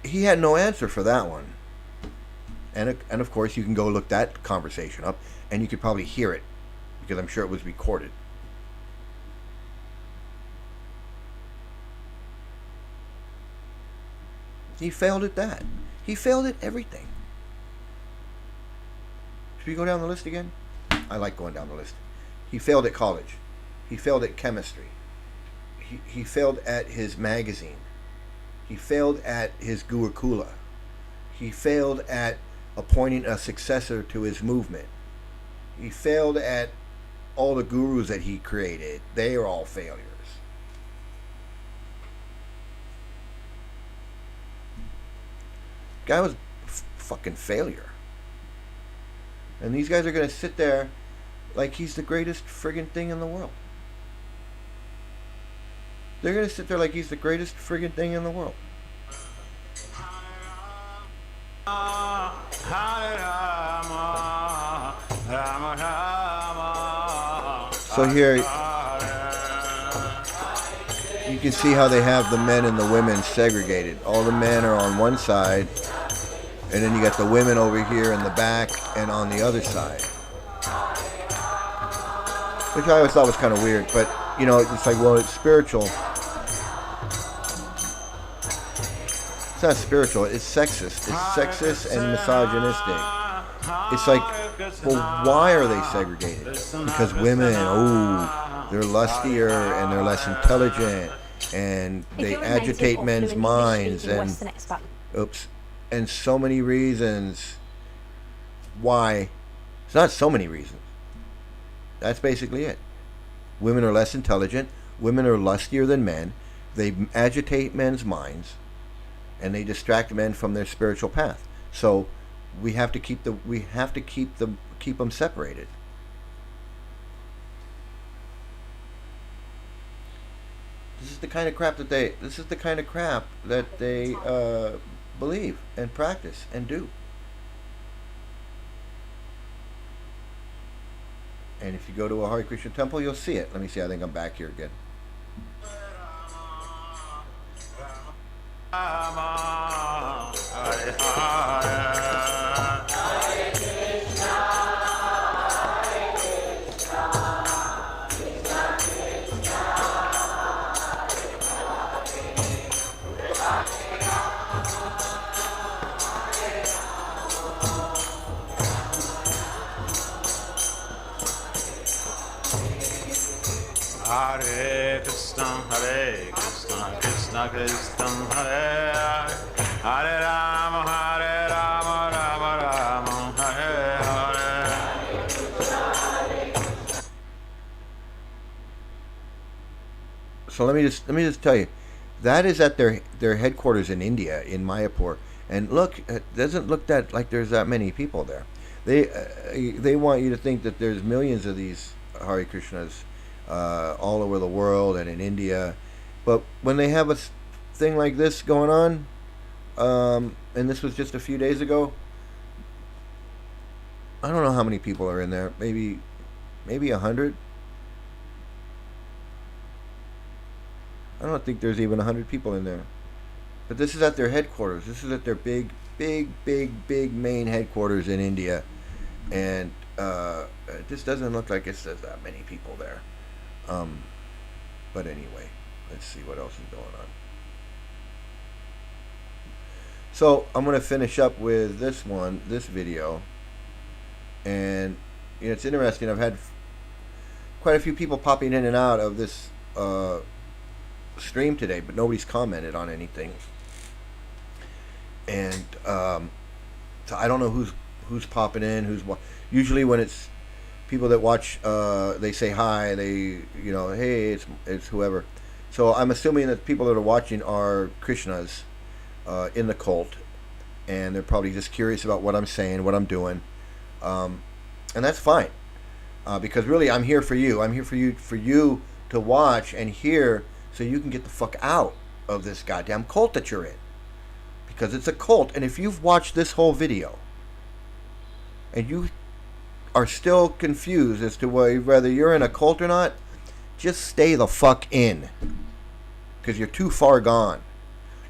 He had no answer for that one. And of course, you can go look that conversation up, and you could probably hear it, because I'm sure it was recorded. He failed at that. He failed at everything. Should we go down the list again? I like going down the list. He failed at college. He failed at chemistry. He failed at his magazine. He failed at his Gurukula. He failed at appointing a successor to his movement. He failed at all the gurus that he created. They are all failures. Guy was fucking failure. And these guys are going to sit there like he's the greatest friggin' thing in the world. They're going to sit there like he's the greatest friggin' thing in the world. So here you can see how they have the men and the women segregated. All the men are on one side, and then you got the women over here in the back and on the other side. Which I always thought was kind of weird, but it's like, well, it's spiritual. It's not spiritual, it's sexist. It's sexist and misogynistic. It's like, well, why are they segregated? Because women, they're lustier and they're less intelligent and they agitate men's minds and and so many reasons. Why? It's not so many reasons. That's basically it. Women are less intelligent. Women are lustier than men. They agitate men's minds, and they distract men from their spiritual path. So we have to keep them separated. This is the kind of crap that they believe and practice and do. And if you go to a Hare Krishna temple, you'll see it. Let me see. I think I'm back here again. Hare Krishna, Krishna Krishna, Hare Hare, Hare Rama, Rama Rama, Hare Hare. So let me just tell you, that is at their headquarters in India, in Mayapur. And look, it doesn't look that like there's that many people there. They want you to think that there's millions of these Hare Krishnas all over the world and in India, but when they have a thing like this going on, and this was just a few days ago, I don't know how many people are in there. Maybe 100. I don't think there's even 100 people in there. But this is at their headquarters. This is at their big main headquarters in India, and it just doesn't look like it's that many people there. But anyway, let's see what else is going on. So I'm going to finish up with this video, and it's interesting. I've had quite a few people popping in and out of this stream today, but nobody's commented on anything. And so I don't know who's popping in, usually when it's people that watch, they say hi, hey, it's whoever. So I'm assuming that people that are watching are Krishnas in the cult, and they're probably just curious about what I'm saying, what I'm doing, and that's fine, because really I'm here for you. I'm here for you to watch and hear, so you can get the fuck out of this goddamn cult that you're in, because it's a cult. And if you've watched this whole video and you are still confused as to whether you're in a cult or not, just stay the fuck in, because you're too far gone.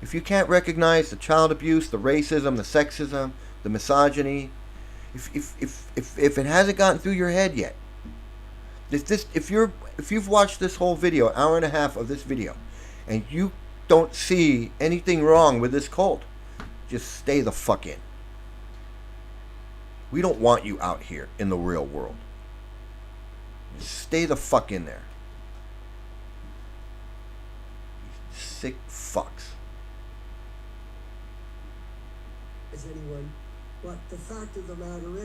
If you can't recognize the child abuse, the racism, the sexism, the misogyny, if it hasn't gotten through your head yet, if you've watched this whole video, hour and a half of this video, and you don't see anything wrong with this cult, just stay the fuck in. We don't want you out here in the real world. Stay the fuck in there. You sick fucks. As anyone, but the fact of the matter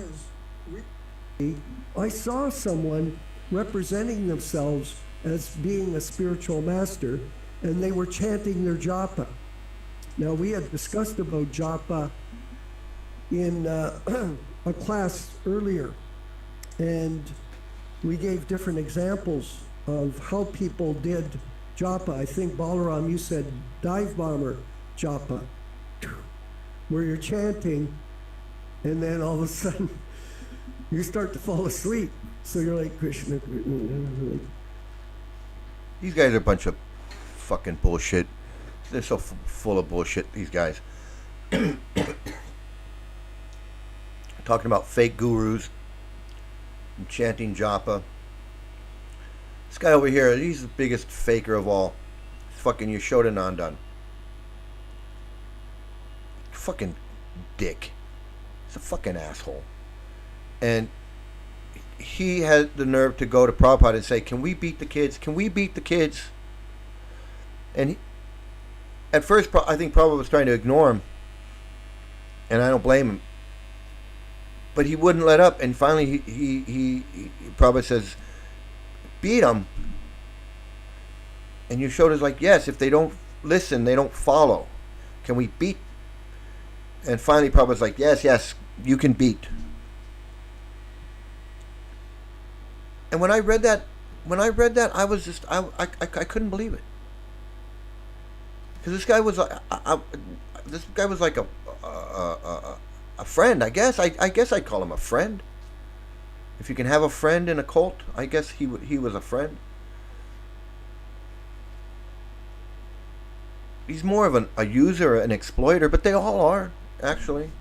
is, I saw someone representing themselves as being a spiritual master, and they were chanting their japa. Now, we had discussed about japa in a class earlier, and we gave different examples of how people did japa. I think, Balaram, you said dive bomber japa, where you're chanting, and then all of a sudden you start to fall asleep. So you're like, Krishna. These guys are a bunch of fucking bullshit. They're so full of bullshit, these guys. Talking about fake gurus and chanting japa. This guy over here, he's the biggest faker of all. He's fucking Yashodanandan. Fucking dick. He's a fucking asshole. And he had the nerve to go to Prabhupada and say, can we beat the kids? Can we beat the kids? And at first, I think Prabhupada was trying to ignore him. And I don't blame him. But he wouldn't let up. And finally, he Prabhupada says, beat them. And Yashoda's like, yes, if they don't listen, they don't follow. Can we beat? And finally, Prabhupada's like, yes, you can beat. And when I read that, I was just, I couldn't believe it. Because this guy was like a friend, I guess. I guess I'd call him a friend. If you can have a friend in a cult, I guess he was a friend. He's more of a user, an exploiter, but they all are, actually.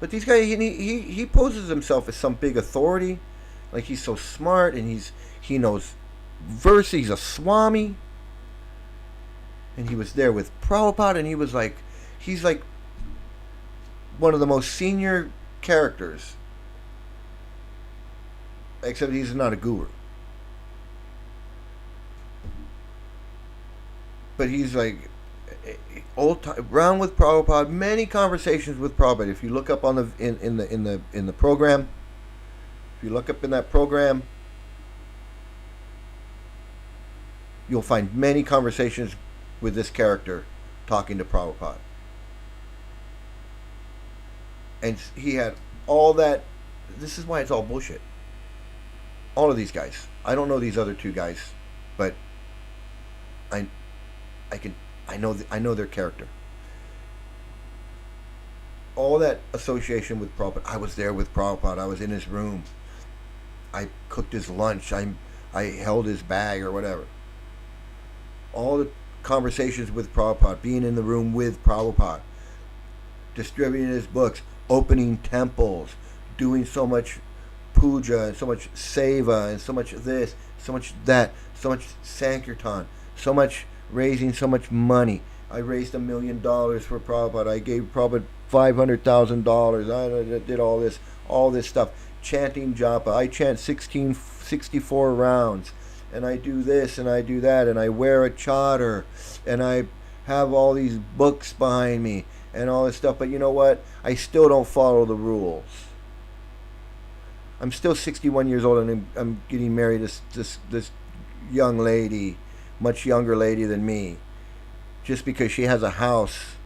But these guys, he poses himself as some big authority, like he's so smart and he knows verse. He's a Swami, and he was there with Prabhupada, and he's like one of the most senior characters, except he's not a guru. But he's like old time, around with Prabhupada, many conversations with Prabhupada. If you look up on in the program, if you look up in that program, you'll find many conversations with this character talking to Prabhupada. And he had all that. This is why it's all bullshit. All of these guys. I don't know these other two guys, but I know their character. All that association with Prabhupada. I was there with Prabhupada. I was in his room. I cooked his lunch. I held his bag or whatever. All the conversations with Prabhupada, being in the room with Prabhupada, distributing his books, opening temples, doing so much puja and so much seva and so much this, so much that, so much sankirtan, so much raising so much money. I raised $1 million for Prabhupada. I gave Prabhupada $500,000. I did all this stuff. Chanting japa. I chant 64 rounds. And I do this and I do that. And I wear a chadar. And I have all these books behind me. And all this stuff. But you know what? I still don't follow the rules. I'm still 61 years old and I'm getting married to this young lady, much younger lady than me, just because she has a house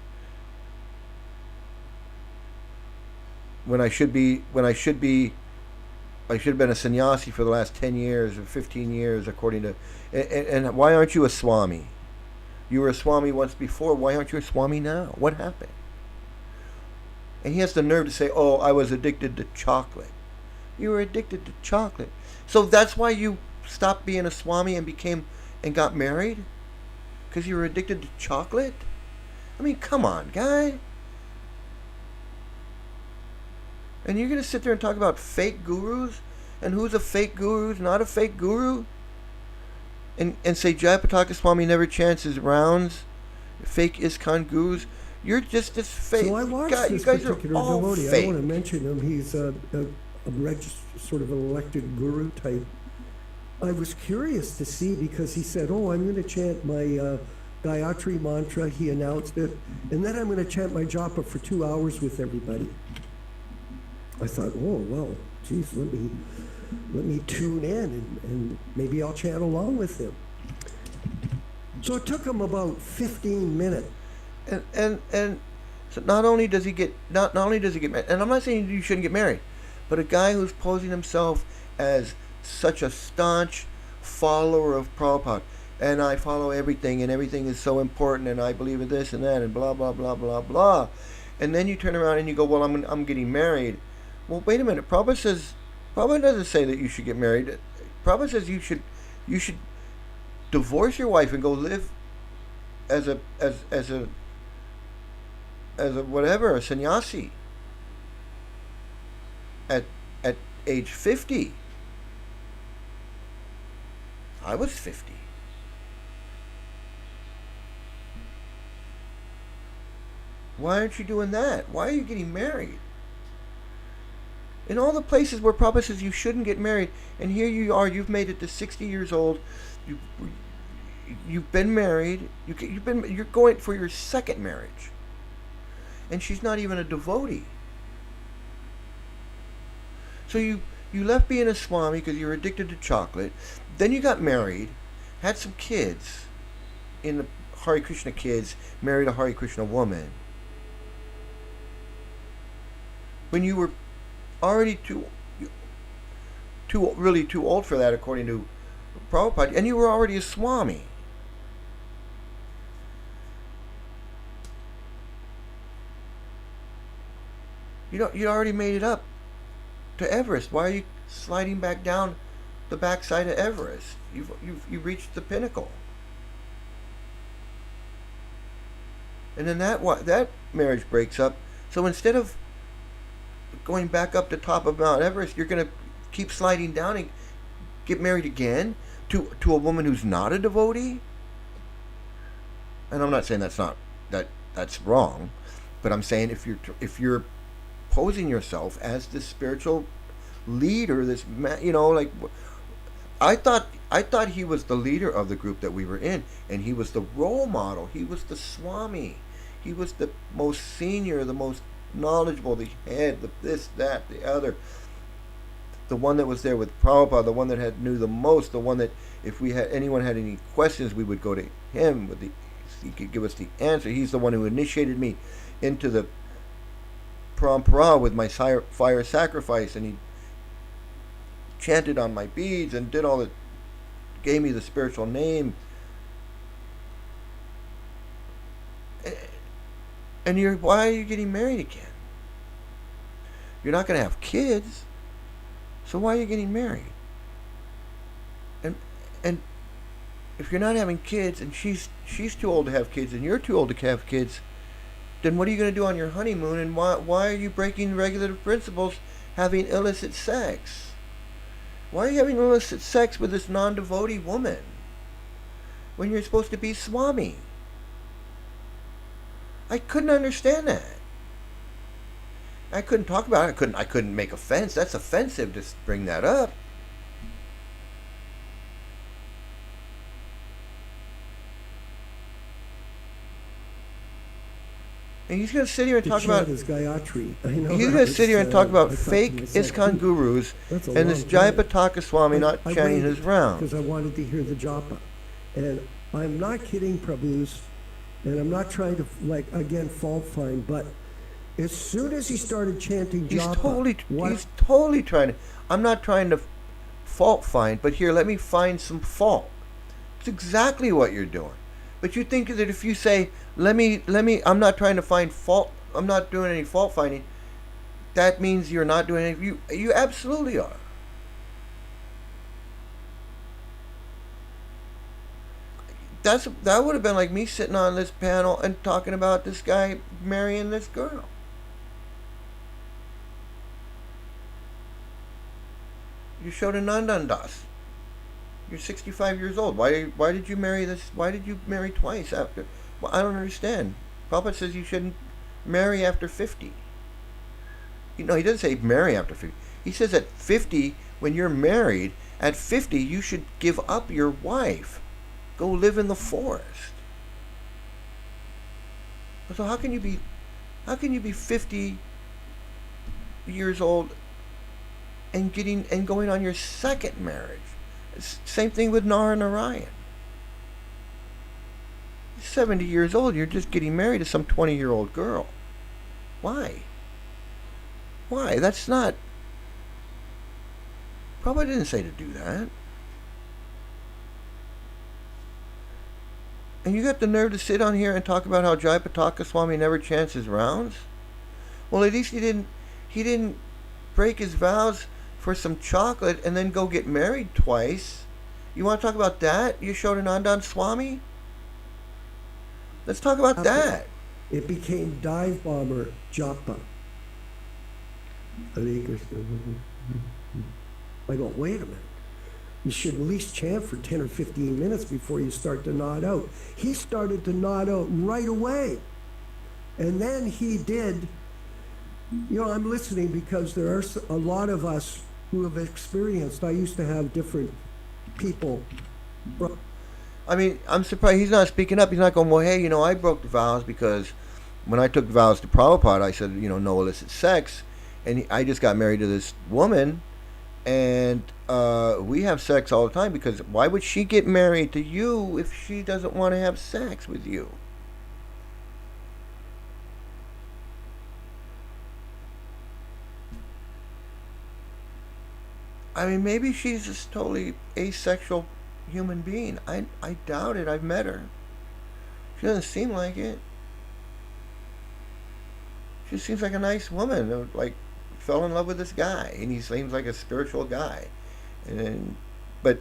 when I should have been a sannyasi for the last 10 years or 15 years, according to, and why aren't you a Swami? You were a Swami once before. Why aren't you a Swami now? What happened? And he has the nerve to say, oh, I was addicted to chocolate. You were addicted to chocolate. So that's why you stopped being a Swami and got married? Because you were addicted to chocolate? I mean, come on, guy. And you're going to sit there and talk about fake gurus? And who's a fake guru, who's not a fake guru? And say Jayapataka Swami never chants his rounds? Fake ISKCON gurus? You're just this fake. So I watched guy. this You guys particular are all devotee. fake. I don't want to mention him. He's a sort of an elected guru type. I was curious to see because he said, oh, I'm going to chant my Gayatri mantra. He announced it. And then I'm going to chant my japa for 2 hours with everybody. I thought, oh, well, geez, let me tune in and maybe I'll chant along with him. So it took him about 15 minutes. And so not only does he get married, and I'm not saying you shouldn't get married, but a guy who's posing himself as such a staunch follower of Prabhupada, and I follow everything, and everything is so important, and I believe in this and that, and blah blah blah blah blah, and then you turn around and you go, well, I'm getting married. Well, wait a minute. Prabhupada doesn't say that you should get married. Prabhupada says you should divorce your wife and go live as a whatever, a sannyasi at age 50. I was 50. Why aren't you doing that? Why are you getting married? In all the places where Prabhupada says you shouldn't get married, and here you are, you've made it to 60 years old, you've been married, you're going for your second marriage, and she's not even a devotee. So you left being a Swami because you were addicted to chocolate, then you got married, had some kids, in the Hare Krishna kids, married a Hare Krishna woman. When you were already too old for that, according to Prabhupada, and you were already a Swami. You already made it up to Everest. Why are you sliding back down the backside of Everest? You've reached the pinnacle. And then that marriage breaks up. So instead of going back up the top of Mount Everest, you're going to keep sliding down and get married again to a woman who's not a devotee. And I'm not saying that's wrong, but I'm saying if you're posing yourself as this spiritual leader, this like I thought he was the leader of the group that we were in, and he was the role model. He was the Swami. He was the most senior, the most knowledgeable, the head, the this, that, the other. The one that was there with Prabhupada, the one that knew the most, the one that if anyone had any questions, we would go to him. He could give us the answer. He's the one who initiated me into the parampara with my fire sacrifice, and he chanted on my beads and did all that, gave me the spiritual name. And why are you getting married again? You're not going to have kids, so why are you getting married? And if you're not having kids, and she's too old to have kids, and you're too old to have kids, then what are you going to do on your honeymoon? And why are you breaking regular principles, having illicit sex? Why are you having illicit sex with this non-devotee woman when you're supposed to be Swami? I couldn't understand that. I couldn't talk about it. I couldn't make offense. That's offensive to bring that up. And he's going to sit here and talk about his Gayatri. He's going to sit here and talk about fake ISKCON gurus and this Jayapataka Swami not chanting his rounds. Because I wanted to hear the japa. And I'm not kidding, Prabhus, and I'm not trying to, again, fault find, but as soon as he started chanting japa... He's totally trying to... I'm not trying to fault find, but here, let me find some fault. It's exactly what you're doing. But you think that if you say, I'm not trying to find fault, I'm not doing any fault finding, that means you're not doing anything. You absolutely are. That would have been like me sitting on this panel and talking about this guy marrying this girl. You showed a Nandandas. You're 65 years old. Why did you marry this? Why did you marry twice after? Well, I don't understand. Prabhupada says you shouldn't marry after 50. He doesn't say marry after 50. He says at 50, when you're married, at 50 you should give up your wife. Go live in the forest. So how can you be 50 years old and going on your second marriage? Same thing with Nara Narayan. You're 70 years old, you're just getting married to some 20-year-old girl. Why? That's not... Prabhupada didn't say to do that. And you got the nerve to sit on here and talk about how Jayapataka Swami never chants his rounds? Well, at least he didn't break his vows for some chocolate and then go get married twice. You want to talk about that? You showed Anandan Swami? Let's talk about that. It became dive bomber japa. Hare Krishna. I go, wait a minute. You should at least chant for 10 or 15 minutes before you start to nod out. He started to nod out right away. And then he did, I'm listening because there are a lot of us who have experienced. I used to have different people. I mean, I'm surprised he's not speaking up. He's not going, well, hey, I broke the vows because when I took vows to Prabhupada, I said, no illicit sex. And I just got married to this woman, and we have sex all the time because why would she get married to you if she doesn't want to have sex with you? I mean, maybe she's a totally asexual human being. I doubt it. I've met her. She doesn't seem like it. She seems like a nice woman. Like, fell in love with this guy, and he seems like a spiritual guy. And but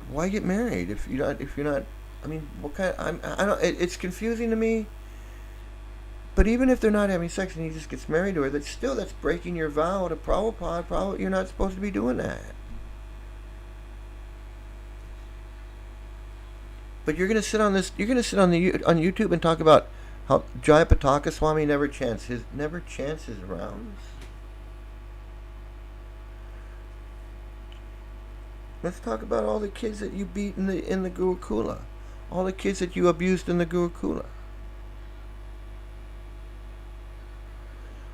why get married if you're not? I mean, what kind? I don't. It's confusing to me. But even if they're not having sex and he just gets married to her, that's breaking your vow to Prabhupada. You're not supposed to be doing that. But you're gonna sit on this. You're gonna sit on YouTube and talk about how Jayapataka Swami never chants his rounds. Let's talk about all the kids that you beat in the Gurukula, all the kids that you abused in the Gurukula.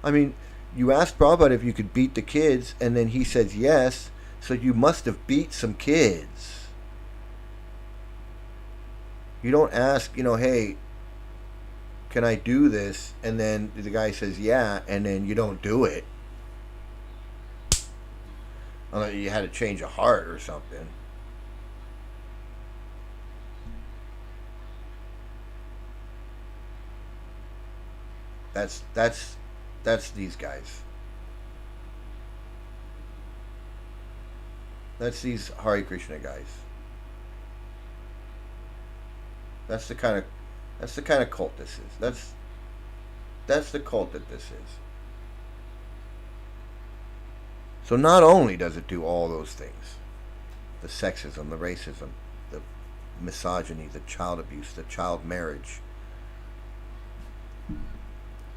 I mean, you asked Prabhupada if you could beat the kids, and then he says yes, so you must have beat some kids. You don't ask, hey, can I do this? And then the guy says yeah, and then you don't do it. Unless you had to change a heart or something. That's these guys. That's these Hare Krishna guys. That's the kind of cult this is. That's the cult that this is. So not only does it do all those things, the sexism, the racism, the misogyny, the child abuse, the child marriage,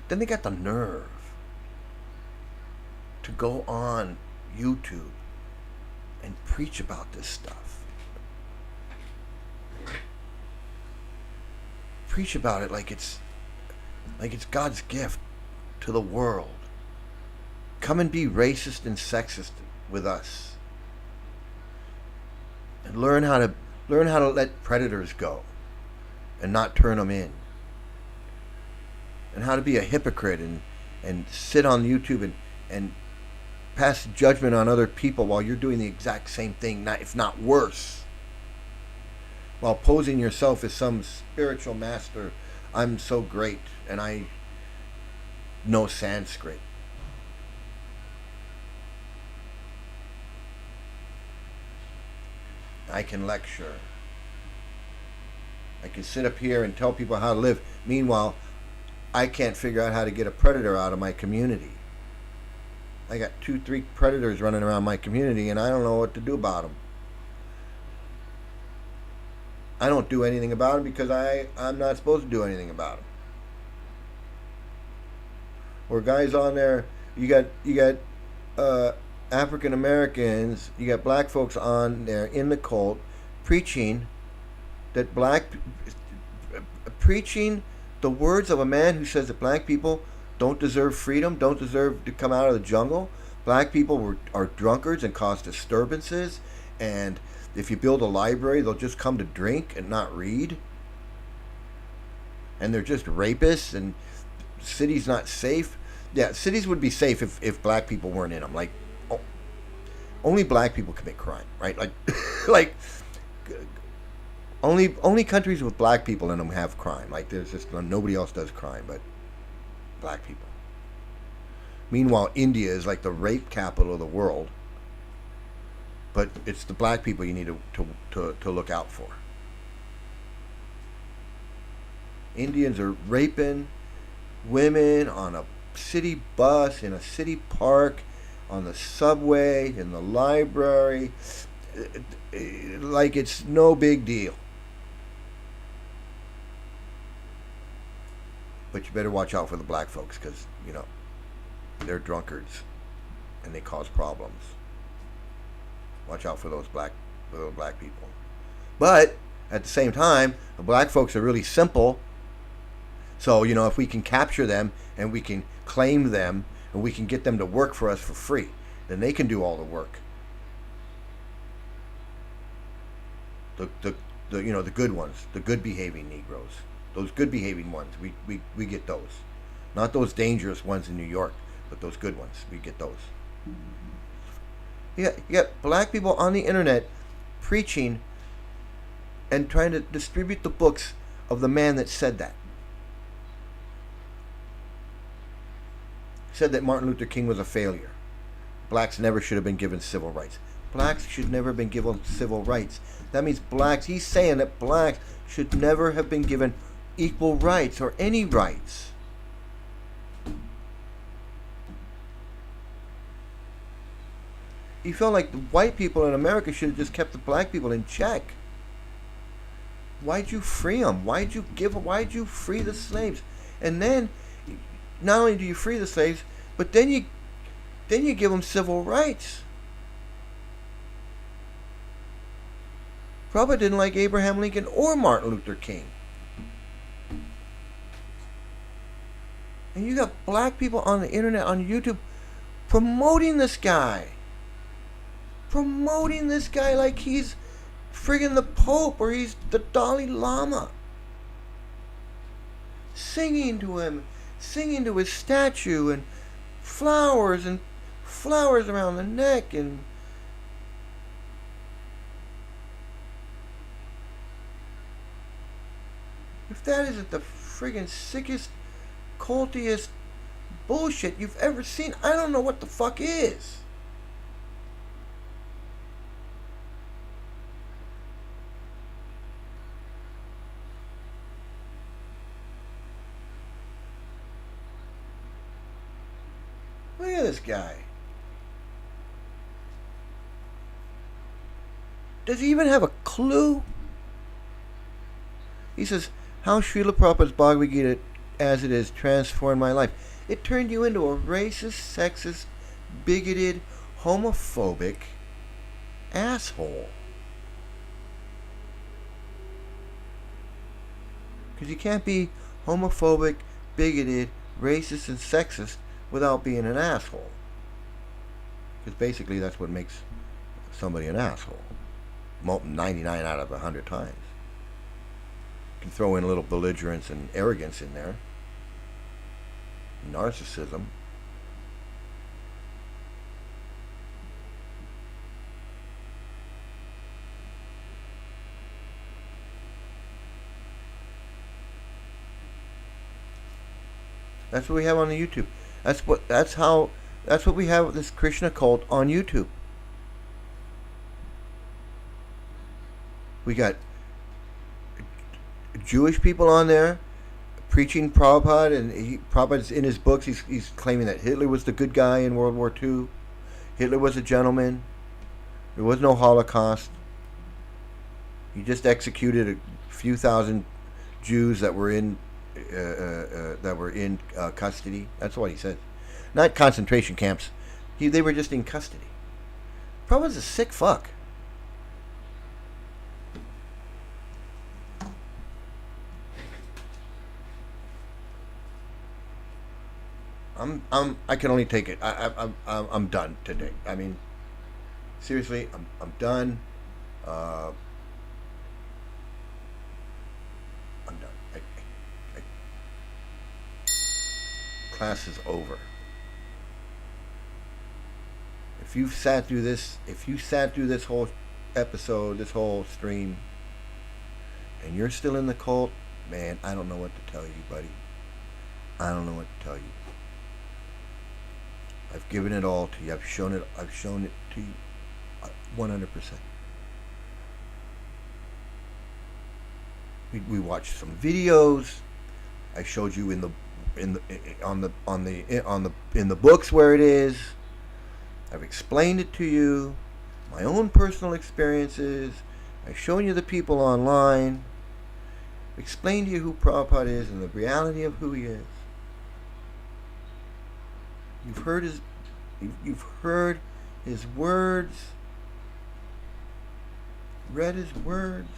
then they got the nerve to go on YouTube and preach about this stuff. Preach about it like it's God's gift to the world. Come and be racist and sexist with us. And learn how to let predators go and not turn them in. And how to be a hypocrite and sit on YouTube and pass judgment on other people while you're doing the exact same thing, if not worse. While posing yourself as some spiritual master. I'm so great and I know Sanskrit. I can lecture. I can sit up here and tell people how to live. Meanwhile, I can't figure out how to get a predator out of my community. I got 2-3 predators running around my community and I don't know what to do about them. I don't do anything about them because I'm not supposed to do anything about them. Or guys on there, you got African Americans, you got black folks on there in the cult preaching the words of a man who says that black people don't deserve freedom, don't deserve to come out of the jungle. Black people are drunkards and cause disturbances, and if you build a library, they'll just come to drink and not read. And they're just rapists, and cities not safe. Yeah, cities would be safe if black people weren't in them. Like, only black people commit crime, right? Like, only countries with black people in them have crime. Like, there's just nobody else does crime but black people. Meanwhile, India is like the rape capital of the world. But it's the black people you need to look out for. Indians are raping women on a city bus, in a city park, on the subway, in the library, like it's no big deal. But you better watch out for the black folks because, they're drunkards and they cause problems. Watch out for those black people. But at the same time, the black folks are really simple. So, if we can capture them and we can claim them and we can get them to work for us for free, then they can do all the work. The good ones, the good behaving Negroes, those good behaving ones, we get those. Not those dangerous ones in New York, but those good ones, we get those. You got black people on the internet preaching and trying to distribute the books of the man that said that. said that Martin Luther King was a failure. Blacks never should have been given civil rights. Blacks should never have been given civil rights. That means blacks, he's saying that blacks should never have been given equal rights or any rights. He felt like the white people in America should have just kept the black people in check. Why'd you free them? Why'd you free the slaves? And then, not only do you free the slaves, but then you give them civil rights. Prabhupada didn't like Abraham Lincoln or Martin Luther King. And you got black people on the internet, on YouTube, promoting this guy. Promoting this guy like he's friggin' the Pope or he's the Dalai Lama. Singing to him, singing to his statue, and flowers around the neck, and if that isn't the friggin' sickest, cultiest bullshit you've ever seen, I don't know what the fuck is. Look at this guy. Does he even have a clue? He says, how Srila Prabhupada's Bhagavad Gita as it is transformed my life. It turned you into a racist, sexist, bigoted, homophobic asshole. Because you can't be homophobic, bigoted, racist, and sexist without being an asshole. Because basically that's what makes somebody an asshole. 99 out of 100 times. You can throw in a little belligerence and arrogance in there. Narcissism. That's what we have on the YouTube. That's what we have with this Krishna cult on YouTube. We got Jewish people on there preaching Prabhupada, and Prabhupada's in his books. He's claiming that Hitler was the good guy in World War II. Hitler was a gentleman. There was no Holocaust. He just executed a few thousand Jews that were in custody. That's what he said. Not concentration camps. They were just in custody. Prabhupada's a sick fuck. I can only take it. I'm done today. I mean, seriously, I'm done. I'm done. Class is over. If you sat through this whole episode, this whole stream, and you're still in the cult, man, I don't know what to tell you, buddy. I don't know what to tell you. I've given it all to you. I've shown it to you 100%. We watched some videos. I showed you in the books where it is. I've explained it to you, my own personal experiences. I've shown you the people online. I've explained to you who Prabhupada is and the reality of who he is. You've heard his words, read his words.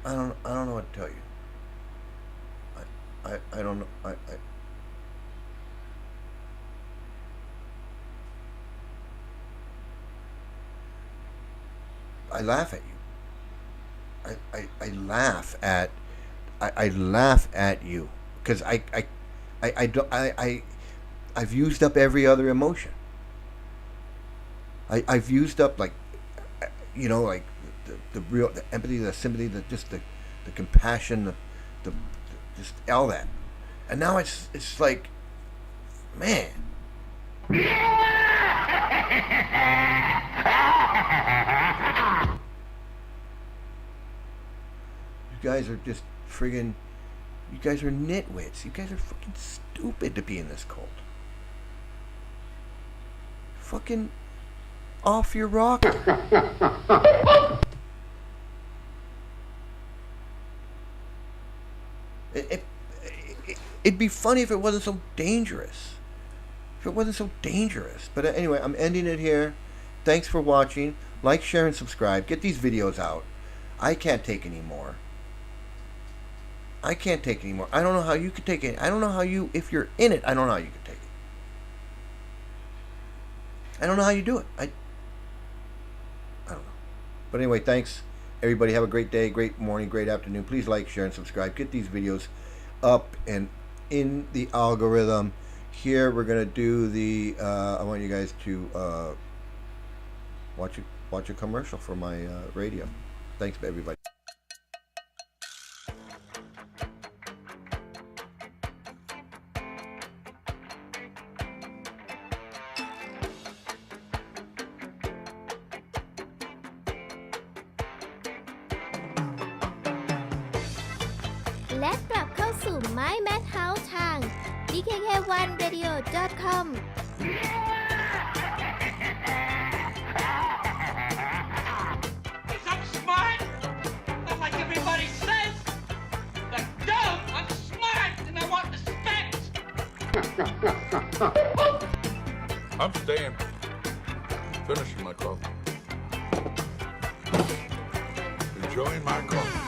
I don't know what to tell you. I don't know. I laugh at you. I laugh at. I laugh at you because I've used up every other emotion. I've used up like the real, the empathy, the sympathy, the compassion, the just all that. And now it's like, man. You guys are just friggin', you guys are nitwits. You guys are fucking stupid to be in this cult. Fucking off your rocker. It'd be funny if it wasn't so dangerous. If it wasn't so dangerous. But anyway, I'm ending it here. Thanks for watching. Like, share, and subscribe. Get these videos out. I can't take any more. I can't take any more. I don't know how you could take it. I don't know how you, if you're in it, I don't know how you could take it. I don't know how you do it. I don't know. But anyway, thanks. Everybody have a great day, great morning, great afternoon. Please like, share, and subscribe. Get these videos up and in the algorithm. Here we're going to do the, I want you guys to watch a commercial for my radio. Thanks, everybody.และกลับเข้าสู่ My Madhouse ทาง ISKCON I'm smart, not like everybody says. But dumb, I'm smart, and I want respect. I'm staying. Finishing my coffee. Enjoying my coffee.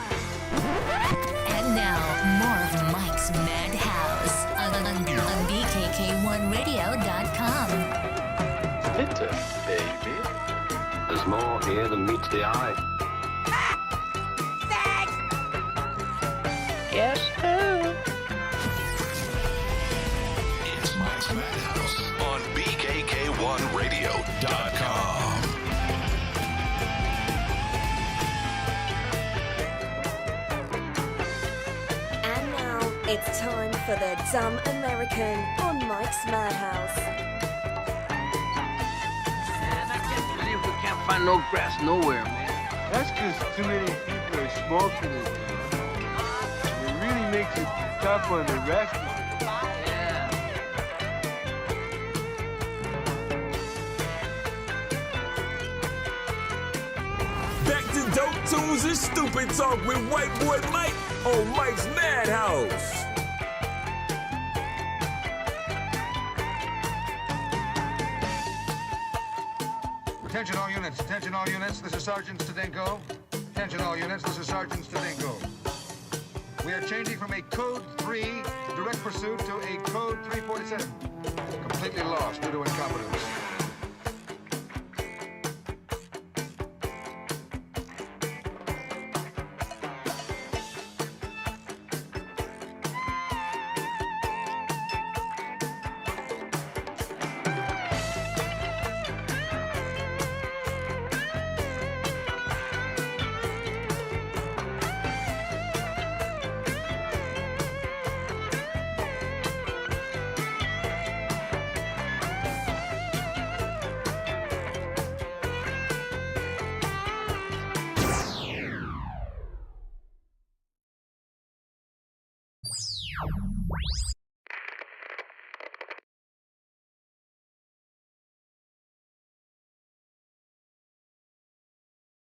And now, more of Mike's Madhouse on BKK1Radio.com. Bitter, baby. There's more here than meets the eye. Guess who? It's Mike's Madhouse on BKK1Radio.com. It's time for the Dumb American on Mike's Madhouse. Man, I can't believe we can't find no grass nowhere, man. That's because too many people are smoking it. It really makes it tough on the rest of us. Back to dope tunes and stupid talk with White Boy Mike on Mike's Madhouse. Attention all units, attention all units, this is Sergeant Stadenko. Attention all units, this is Sergeant Stadenko. We are changing from a Code 3 direct pursuit to a Code 347. Completely lost due to incompetence.